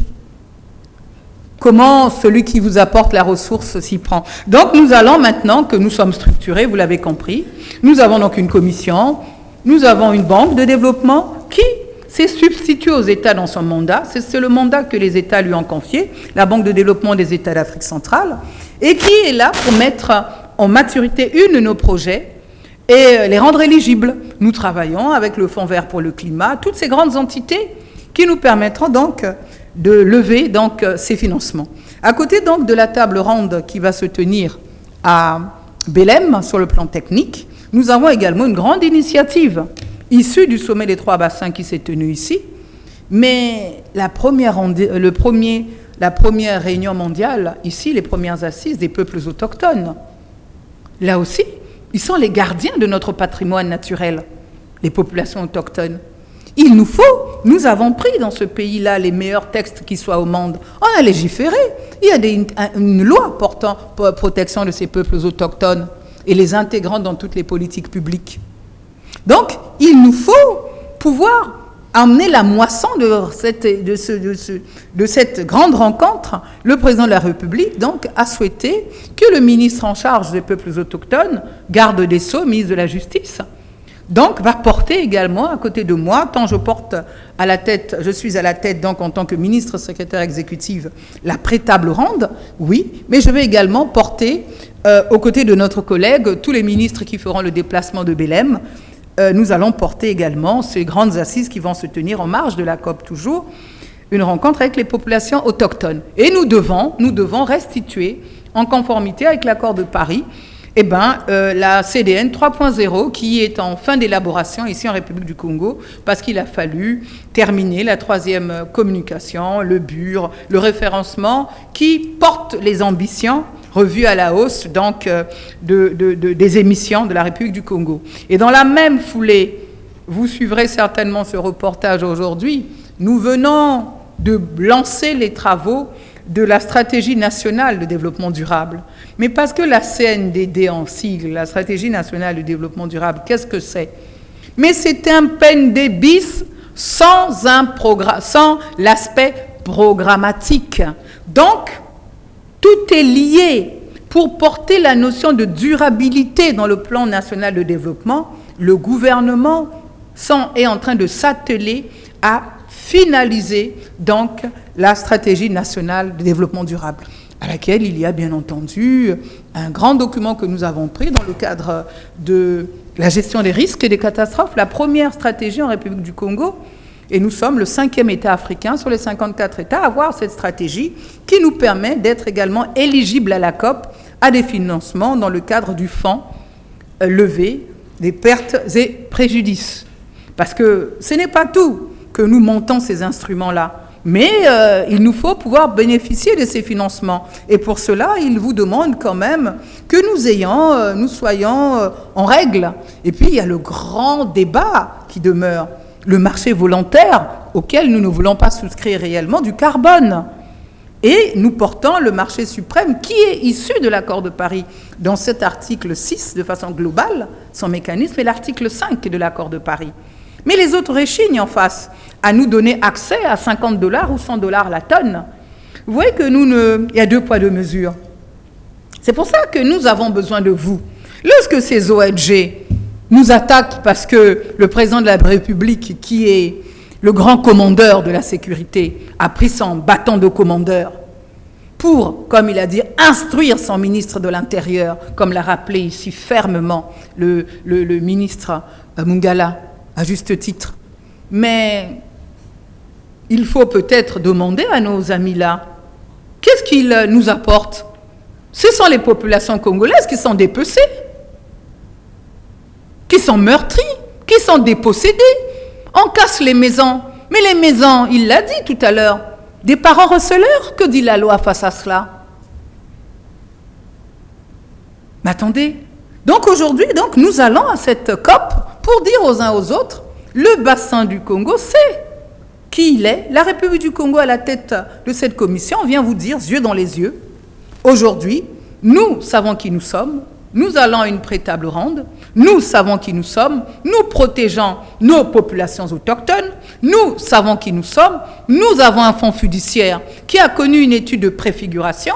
comment celui qui vous apporte la ressource s'y prend. Donc nous allons maintenant que nous sommes structurés, vous l'avez compris, nous avons donc une commission, nous avons une banque de développement qui s'est substituée aux États dans son mandat. C'est le mandat que les États lui ont confié, la Banque de développement des États d'Afrique centrale, et qui est là pour mettre en maturité une de nos projets et les rendre éligibles. Nous travaillons avec le Fonds vert pour le climat, toutes ces grandes entités qui nous permettront donc de lever donc ces financements. À côté donc de la table ronde qui va se tenir à Belém sur le plan technique, nous avons également une grande initiative issue du sommet des 3 bassins qui s'est tenu ici, mais la première réunion mondiale, ici, les premières assises des peuples autochtones, là aussi, ils sont les gardiens de notre patrimoine naturel, les populations autochtones. Il nous faut, nous avons pris dans ce pays-là les meilleurs textes qui soient au monde. On a légiféré. Il y a une loi portant protection de ces peuples autochtones et les intégrant dans toutes les politiques publiques. Donc, il nous faut pouvoir amener la moisson de cette grande rencontre. Le président de la République, donc, a souhaité que le ministre en charge des peuples autochtones, garde des Sceaux, ministre de la Justice, donc, va porter également à côté de moi, tant je suis à la tête, donc, en tant que ministre secrétaire exécutive, la pré-table ronde, oui, mais je vais également porter, aux côtés de notre collègue, tous les ministres qui feront le déplacement de Belém. Nous allons porter également ces grandes assises qui vont se tenir en marge de la COP toujours, une rencontre avec les populations autochtones. Et nous devons restituer, en conformité avec l'accord de Paris, la CDN 3.0 qui est en fin d'élaboration ici en République du Congo parce qu'il a fallu terminer la 3e communication, le BUR, le référencement qui porte les ambitions revues à la hausse donc des émissions de la République du Congo. Et dans la même foulée, vous suivrez certainement ce reportage aujourd'hui, nous venons de lancer les travaux de la stratégie nationale de développement durable. Mais parce que la CNDD en sigle, la stratégie nationale de développement durable, qu'est-ce que c'est? Mais c'est un PND bis sans l'aspect programmatique. Donc, tout est lié. Pour porter la notion de durabilité dans le plan national de développement, le gouvernement est en train de s'atteler à finaliser donc la stratégie nationale de développement durable, à laquelle il y a bien entendu un grand document que nous avons pris dans le cadre de la gestion des risques et des catastrophes, la première stratégie en République du Congo. Et nous sommes le 5e État africain sur les 54 États à avoir cette stratégie qui nous permet d'être également éligibles à la COP, à des financements dans le cadre du fonds levé des pertes et préjudices. Parce que ce n'est pas tout que nous montons ces instruments-là, mais il nous faut pouvoir bénéficier de ces financements. Et pour cela, il vous demande quand même que nous soyons en règle. Et puis, il y a le grand débat qui demeure, le marché volontaire auquel nous ne voulons pas souscrire réellement du carbone. Et nous portons le marché suprême qui est issu de l'accord de Paris. Dans cet article 6, de façon globale, son mécanisme est l'article 5 de l'accord de Paris. Mais les autres réchignent en face à nous donner accès à $50 ou $100 la tonne. Vous voyez que il y a 2 poids 2 mesures. C'est pour ça que nous avons besoin de vous. Lorsque ces ONG nous attaquent parce que le président de la République, qui est le grand commandeur de la sécurité, a pris son bâton de commandeur pour, comme il a dit, instruire son ministre de l'Intérieur, comme l'a rappelé ici fermement le ministre Mungala, à juste titre. Mais il faut peut-être demander à nos amis là, qu'est-ce qu'ils nous apportent? Ce sont les populations congolaises qui sont dépecées, qui sont meurtries, qui sont dépossédées. On casse les maisons. Mais les maisons, il l'a dit tout à l'heure, des parents receleurs, que dit la loi face à cela? Mais attendez. Donc aujourd'hui, nous allons à cette COP pour dire aux uns aux autres, le bassin du Congo sait qui il est. La République du Congo à la tête de cette commission vient vous dire, yeux dans les yeux, aujourd'hui, nous savons qui nous sommes, nous allons à une pré-table ronde, nous savons qui nous sommes, nous protégeons nos populations autochtones, nous savons qui nous sommes, nous avons un fonds fiduciaire qui a connu une étude de préfiguration,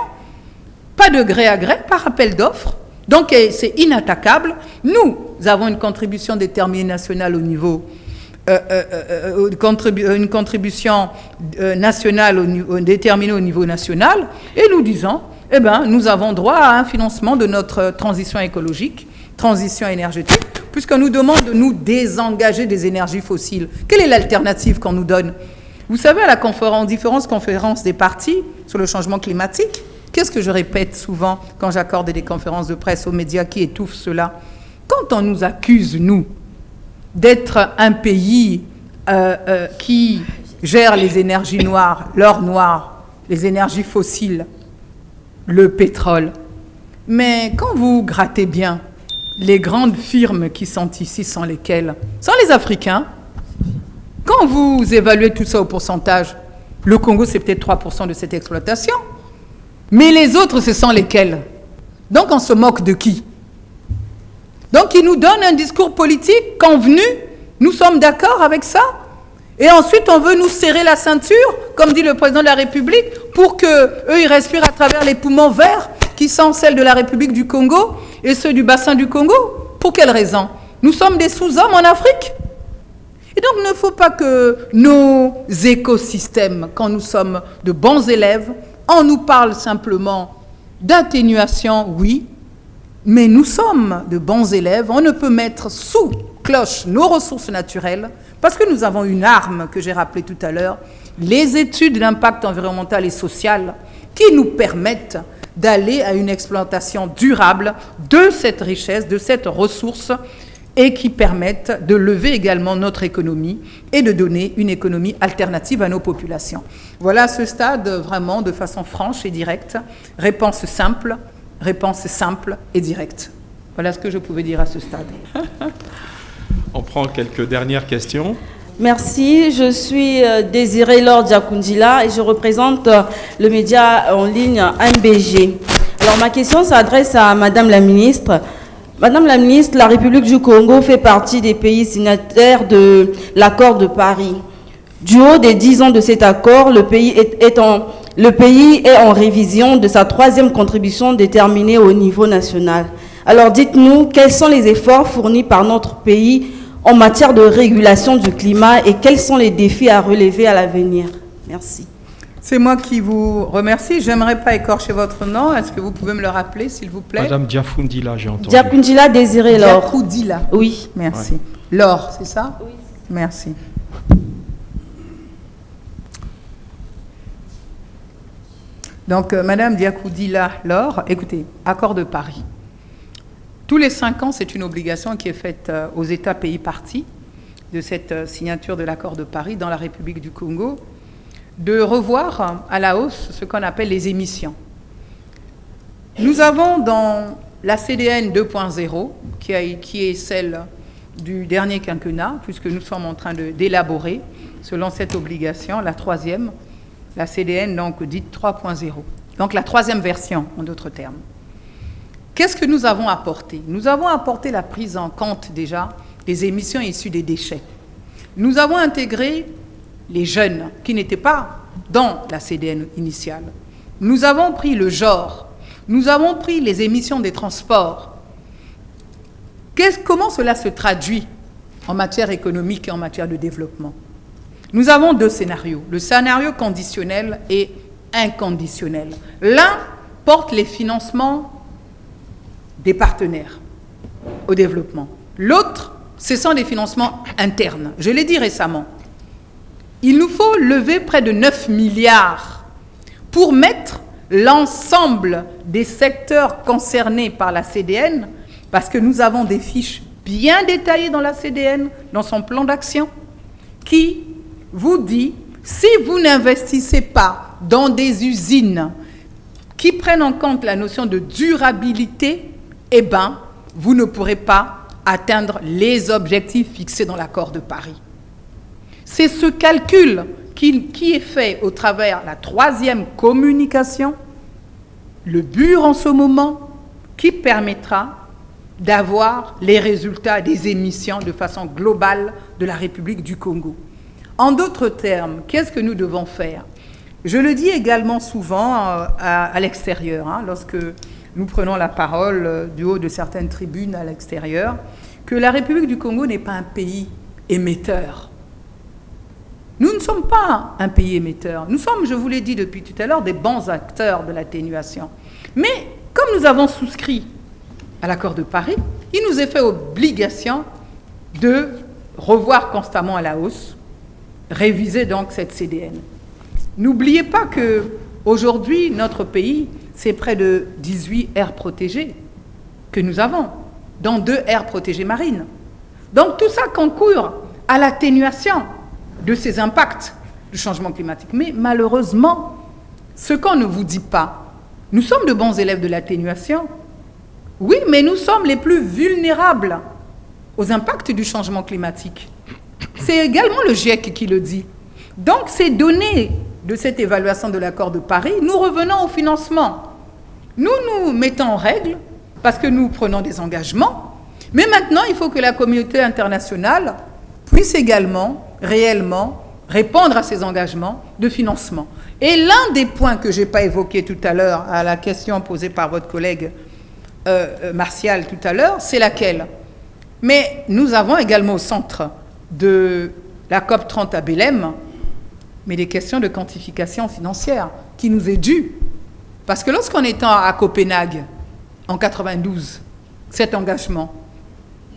pas de gré à gré, par appel d'offres, donc c'est inattaquable. Nous avons une contribution déterminée nationale au niveau, une contribution nationale déterminée au niveau national, et nous disons, eh bien, nous avons droit à un financement de notre transition écologique, transition énergétique, puisqu'on nous demande de nous désengager des énergies fossiles. Quelle est l'alternative qu'on nous donne? Vous savez, à la différentes conférences des partis sur le changement climatique, qu'est-ce que je répète souvent quand j'accorde des conférences de presse aux médias qui étouffent cela? Quand on nous accuse, nous, d'être un pays qui gère les énergies noires, l'or noir, les énergies fossiles, le pétrole. Mais quand vous grattez bien, les grandes firmes qui sont ici sont lesquelles? Sont les Africains. Quand vous évaluez tout ça au pourcentage, le Congo, c'est peut-être 3% de cette exploitation. Mais les autres, ce sont lesquels? Donc on se moque de qui? Donc ils nous donnent un discours politique convenu, nous sommes d'accord avec ça? Et ensuite, on veut nous serrer la ceinture, comme dit le président de la République, pour qu'eux, ils respirent à travers les poumons verts qui sont celles de la République du Congo et ceux du bassin du Congo. Pour quelle raison? Nous sommes des sous-hommes en Afrique. Et donc, il ne faut pas que nos écosystèmes, quand nous sommes de bons élèves, on nous parle simplement d'atténuation, oui, mais nous sommes de bons élèves. On ne peut mettre sous cloche nos ressources naturelles, parce que nous avons une arme que j'ai rappelée tout à l'heure, les études d'impact environnemental et social, qui nous permettent d'aller à une exploitation durable de cette richesse, de cette ressource, et qui permettent de lever également notre économie et de donner une économie alternative à nos populations. Voilà à ce stade, vraiment, de façon franche et directe, réponse simple et directe. Voilà ce que je pouvais dire à ce stade. On prend quelques dernières questions. Merci, je suis Désirée Laure Diakundila et je représente le média en ligne MBG. Alors ma question s'adresse à Madame la Ministre. Madame la Ministre, la République du Congo fait partie des pays signataires de l'accord de Paris. Du haut des 10 ans de cet accord, le pays est en révision de sa 3e contribution déterminée au niveau national. Alors dites-nous, quels sont les efforts fournis par notre pays en matière de régulation du climat et quels sont les défis à relever à l'avenir? Merci. C'est moi qui vous remercie. J'aimerais pas écorcher votre nom. Est-ce que vous pouvez me le rappeler, s'il vous plaît? Madame Diafundila, j'ai entendu. Diakundila Désiré Laure. Diakundila. Oui. Merci. Laure, c'est ça? Oui. Merci. Donc, Madame Diakundila Laure, écoutez, accord de Paris. Tous les 5 ans, c'est une obligation qui est faite aux États pays parties de cette signature de l'accord de Paris dans la République du Congo, de revoir à la hausse ce qu'on appelle les émissions. Nous avons dans la CDN 2.0, qui est celle du dernier quinquennat, puisque nous sommes en train d'élaborer, selon cette obligation, la troisième, la CDN donc dite 3.0. Donc la troisième version, en d'autres termes. Qu'est-ce que nous avons apporté? Nous avons apporté la prise en compte déjà des émissions issues des déchets. Nous avons intégré les jeunes qui n'étaient pas dans la CDN initiale. Nous avons pris le genre, nous avons pris les émissions des transports. Comment cela se traduit en matière économique et en matière de développement? Nous avons 2 scénarios, le scénario conditionnel et inconditionnel. L'un porte les financements des partenaires au développement. L'autre, ce sont des financements internes. Je l'ai dit récemment. Il nous faut lever près de 9 milliards pour mettre l'ensemble des secteurs concernés par la CDN, parce que nous avons des fiches bien détaillées dans la CDN, dans son plan d'action, qui vous dit, si vous n'investissez pas dans des usines qui prennent en compte la notion de durabilité, eh bien, vous ne pourrez pas atteindre les objectifs fixés dans l'accord de Paris. C'est ce calcul qui est fait au travers de la troisième communication, le BUR en ce moment, qui permettra d'avoir les résultats des émissions de façon globale de la République du Congo. En d'autres termes, qu'est-ce que nous devons faire? Je le dis également souvent à l'extérieur, lorsque nous prenons la parole du haut de certaines tribunes à l'extérieur, que la République du Congo n'est pas un pays émetteur. Nous ne sommes pas un pays émetteur. Nous sommes, je vous l'ai dit depuis tout à l'heure, des bons acteurs de l'atténuation. Mais comme nous avons souscrit à l'accord de Paris, il nous est fait obligation de revoir constamment à la hausse, réviser donc cette CDN. N'oubliez pas qu'aujourd'hui, notre pays, c'est près de 18 aires protégées que nous avons, dont 2 aires protégées marines. Donc tout ça concourt à l'atténuation de ces impacts du changement climatique. Mais malheureusement, ce qu'on ne vous dit pas, nous sommes de bons élèves de l'atténuation. Oui, mais nous sommes les plus vulnérables aux impacts du changement climatique. C'est également le GIEC qui le dit. Donc ces données de cette évaluation de l'accord de Paris, nous revenons au financement. Nous nous mettons en règle parce que nous prenons des engagements, mais maintenant il faut que la communauté internationale puisse également réellement répondre à ces engagements de financement. Et l'un des points que je n'ai pas évoqué tout à l'heure à la question posée par votre collègue Martial tout à l'heure, c'est laquelle? Mais nous avons également au centre de la COP30 à Belém, mais des questions de quantification financière qui nous est due. Parce que lorsqu'on est à Copenhague, en 92, cet engagement,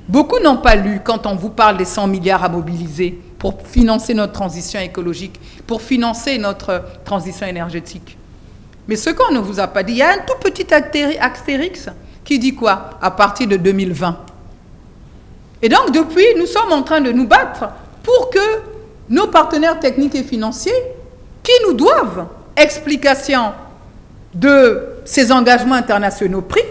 beaucoup n'ont pas lu quand on vous parle des 100 milliards à mobiliser pour financer notre transition écologique, pour financer notre transition énergétique. Mais ce qu'on ne vous a pas dit, il y a un tout petit astérix qui dit quoi? À partir de 2020. Et donc, depuis, nous sommes en train de nous battre pour que nos partenaires techniques et financiers, qui nous doivent explication de ces engagements internationaux pris,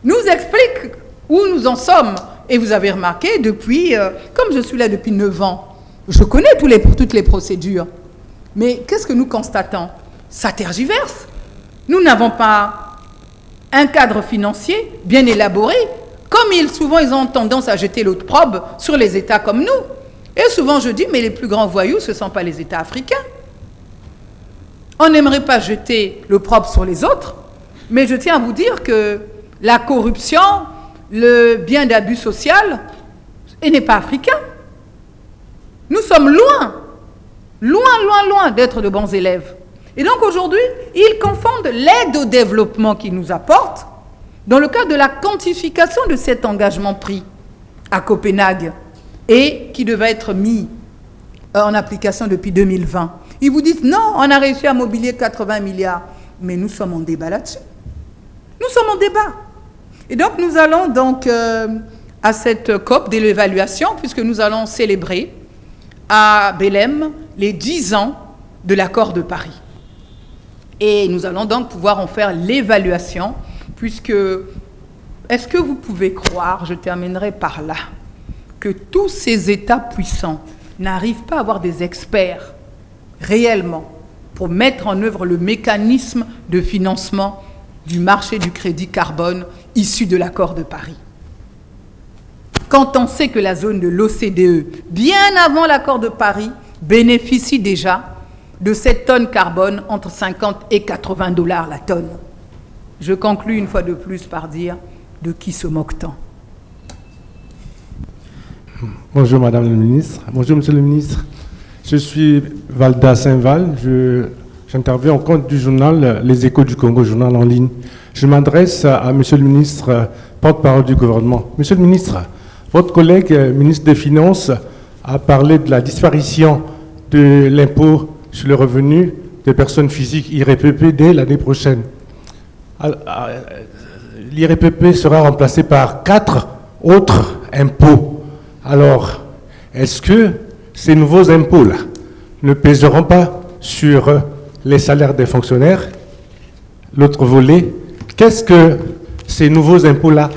nous expliquent où nous en sommes. Et vous avez remarqué, depuis, comme je suis là depuis 9 ans, je connais toutes les procédures. Mais qu'est-ce que nous constatons? Ça tergiverse. Nous n'avons pas un cadre financier bien élaboré. Comme souvent, ils ont tendance à jeter l'opprobre sur les États comme nous. Et souvent, je dis, mais les plus grands voyous, ce ne sont pas les États africains. On n'aimerait pas jeter l'opprobre sur les autres, mais je tiens à vous dire que la corruption, le bien d'abus social, et n'est pas africain. Nous sommes loin d'être de bons élèves. Et donc aujourd'hui, ils confondent l'aide au développement qu'ils nous apportent dans le cadre de la quantification de cet engagement pris à Copenhague et qui devait être mis en application depuis 2020. Ils vous disent non, on a réussi à mobiliser 80 milliards. Mais nous sommes en débat là-dessus. Nous sommes en débat. Et donc nous allons donc à cette COP de l'évaluation, puisque nous allons célébrer à Belém les 10 ans de l'accord de Paris. Et nous allons donc pouvoir en faire l'évaluation, puisque, est-ce que vous pouvez croire, je terminerai par là, que tous ces États puissants n'arrivent pas à avoir des experts réellement pour mettre en œuvre le mécanisme de financement du marché du crédit carbone issu de l'accord de Paris? Quand on sait que la zone de l'OCDE, bien avant l'accord de Paris, bénéficie déjà de cette tonne carbone entre 50 et 80 $ la tonne. Je conclus une fois de plus par dire de qui se moque-t-on? Bonjour Madame la Ministre. Bonjour Monsieur le Ministre. Je suis Valda Saint-Val. J'interviens au compte du journal Les Échos du Congo, journal en ligne. Je m'adresse à Monsieur le Ministre, porte-parole du gouvernement. Monsieur le Ministre, votre collègue ministre des Finances a parlé de la disparition de l'impôt sur le revenu des personnes physiques, IRPP, dès l'année prochaine. L'IRPP sera remplacé par 4 autres impôts. Alors, est-ce que ces nouveaux impôts-là ne pèseront pas sur les salaires des fonctionnaires? L'autre volet, qu'est-ce que ces nouveaux impôts-là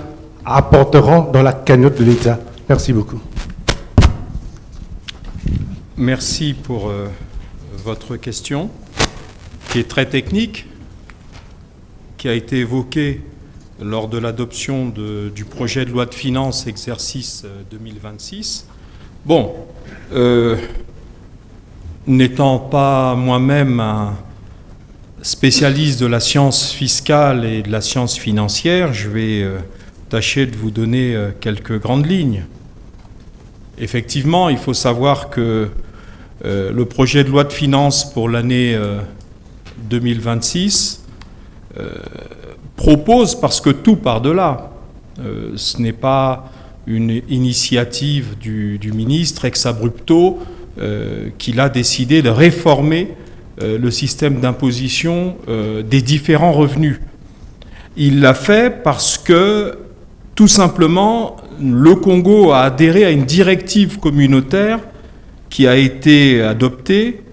apporteront dans la cagnotte de l'État? Merci beaucoup. Merci pour votre question, qui est très technique, qui a été évoquée lors de l'adoption du projet de loi de finances exercice 2026. Bon, n'étant pas moi-même un spécialiste de la science fiscale et de la science financière, je vais tâcher de vous donner quelques grandes lignes. Effectivement, il faut savoir que le projet de loi de finances pour l'année 2026 propose, parce que tout part de là, ce n'est pas une initiative du ministre ex abrupto qu'il a décidé de réformer le système d'imposition des différents revenus. Il l'a fait parce que, tout simplement, le Congo a adhéré à une directive communautaire qui a été adoptée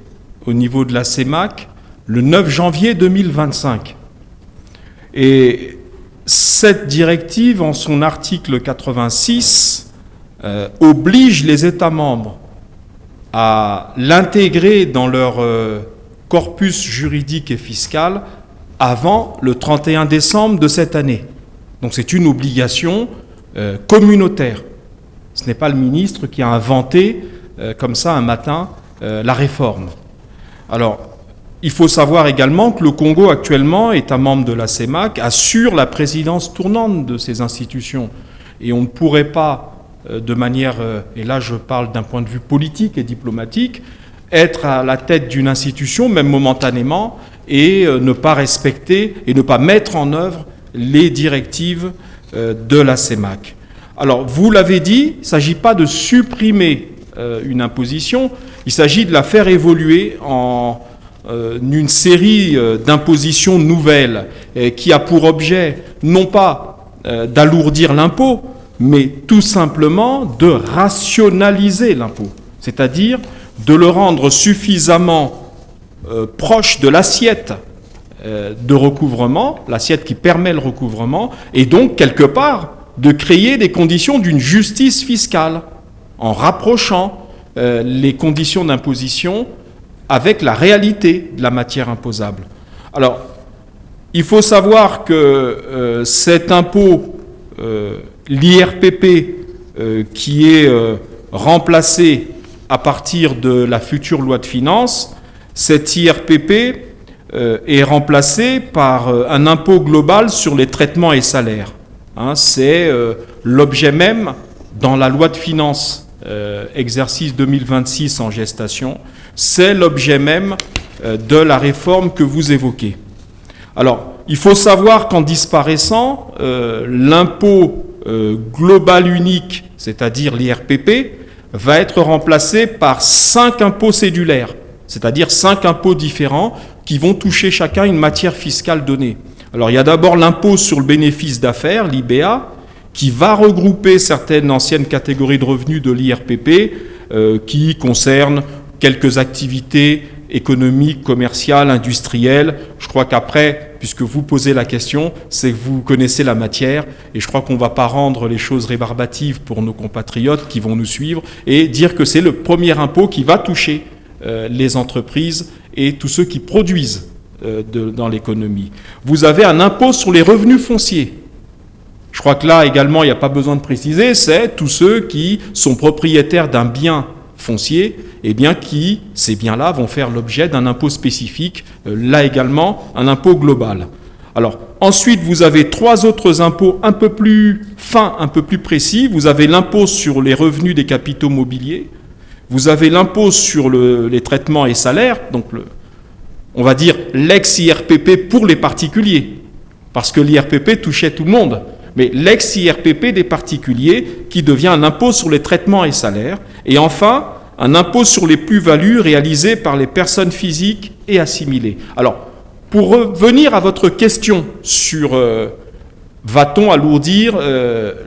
au niveau de la CEMAC le 9 janvier 2025. Et cette directive, en son article 86, oblige les États membres à l'intégrer dans leur corpus juridique et fiscal avant le 31 décembre de cette année. Donc c'est une obligation communautaire. Ce n'est pas le ministre qui a inventé comme ça un matin la réforme. Alors, il faut savoir également que le Congo actuellement, État membre de la CEMAC, assure la présidence tournante de ces institutions. Et on ne pourrait pas, de manière, et là je parle d'un point de vue politique et diplomatique, être à la tête d'une institution, même momentanément, et ne pas respecter et ne pas mettre en œuvre les directives de la CEMAC. Alors, vous l'avez dit, il ne s'agit pas de supprimer une imposition, il s'agit de la faire évoluer en une série d'impositions nouvelles qui a pour objet non pas d'alourdir l'impôt, mais tout simplement de rationaliser l'impôt, c'est-à-dire de le rendre suffisamment proche de l'assiette de recouvrement, l'assiette qui permet le recouvrement, et donc quelque part de créer des conditions d'une justice fiscale en rapprochant les conditions d'imposition avec la réalité de la matière imposable. Alors, il faut savoir que cet impôt, l'IRPP, qui est remplacé à partir de la future loi de finances, cet IRPP est remplacé par un impôt global sur les traitements et salaires. Hein, c'est l'objet même dans la loi de finances exercice 2026 en gestation, c'est l'objet même de la réforme que vous évoquez. Alors, il faut savoir qu'en disparaissant, l'impôt global unique, c'est-à-dire l'IRPP, va être remplacé par 5 impôts cédulaires, c'est-à-dire 5 impôts différents qui vont toucher chacun une matière fiscale donnée. Alors, il y a d'abord l'impôt sur le bénéfice d'affaires, l'IBA, qui va regrouper certaines anciennes catégories de revenus de l'IRPP qui concernent quelques activités économiques, commerciales, industrielles. Je crois qu'après, puisque vous posez la question, c'est que vous connaissez la matière et je crois qu'on ne va pas rendre les choses rébarbatives pour nos compatriotes qui vont nous suivre et dire que c'est le premier impôt qui va toucher les entreprises et tous ceux qui produisent dans l'économie. Vous avez un impôt sur les revenus fonciers. Je crois que là également, il n'y a pas besoin de préciser, c'est tous ceux qui sont propriétaires d'un bien foncier, et bien qui, ces biens-là, vont faire l'objet d'un impôt spécifique, là également, un impôt global. Alors, ensuite, vous avez 3 autres impôts un peu plus fins, un peu plus précis. Vous avez l'impôt sur les revenus des capitaux mobiliers, vous avez l'impôt sur les traitements et salaires, donc on va dire l'ex-IRPP pour les particuliers, parce que l'IRPP touchait tout le monde. Mais l'ex-IRPP des particuliers qui devient un impôt sur les traitements et salaires. Et enfin, un impôt sur les plus-values réalisées par les personnes physiques et assimilées. Alors, pour revenir à votre question sur va-t-on alourdir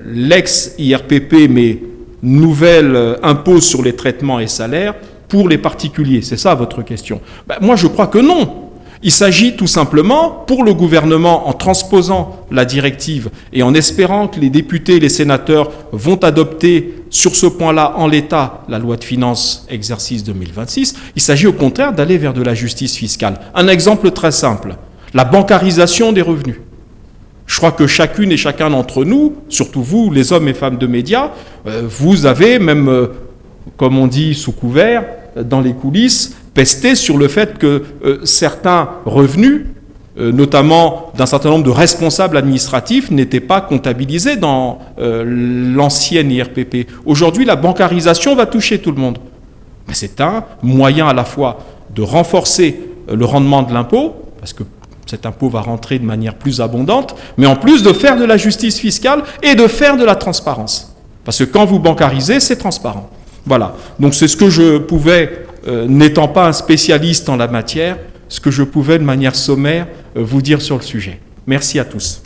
l'ex-IRPP, mais nouvel impôt sur les traitements et salaires pour les particuliers? C'est ça votre question. Moi, je crois que non. Il s'agit tout simplement, pour le gouvernement, en transposant la directive et en espérant que les députés et les sénateurs vont adopter sur ce point-là, en l'état, la loi de finances exercice 2026, il s'agit au contraire d'aller vers de la justice fiscale. Un exemple très simple, la bancarisation des revenus. Je crois que chacune et chacun d'entre nous, surtout vous, les hommes et femmes de médias, vous avez même, comme on dit sous couvert, dans les coulisses, pesté sur le fait que certains revenus, notamment d'un certain nombre de responsables administratifs, n'étaient pas comptabilisés dans l'ancienne IRPP. Aujourd'hui, la bancarisation va toucher tout le monde. Mais c'est un moyen à la fois de renforcer le rendement de l'impôt, parce que cet impôt va rentrer de manière plus abondante, mais en plus de faire de la justice fiscale et de faire de la transparence. Parce que quand vous bancarisez, c'est transparent. Voilà. Donc c'est ce que je pouvais, n'étant pas un spécialiste en la matière, ce que je pouvais de manière sommaire vous dire sur le sujet. Merci à tous.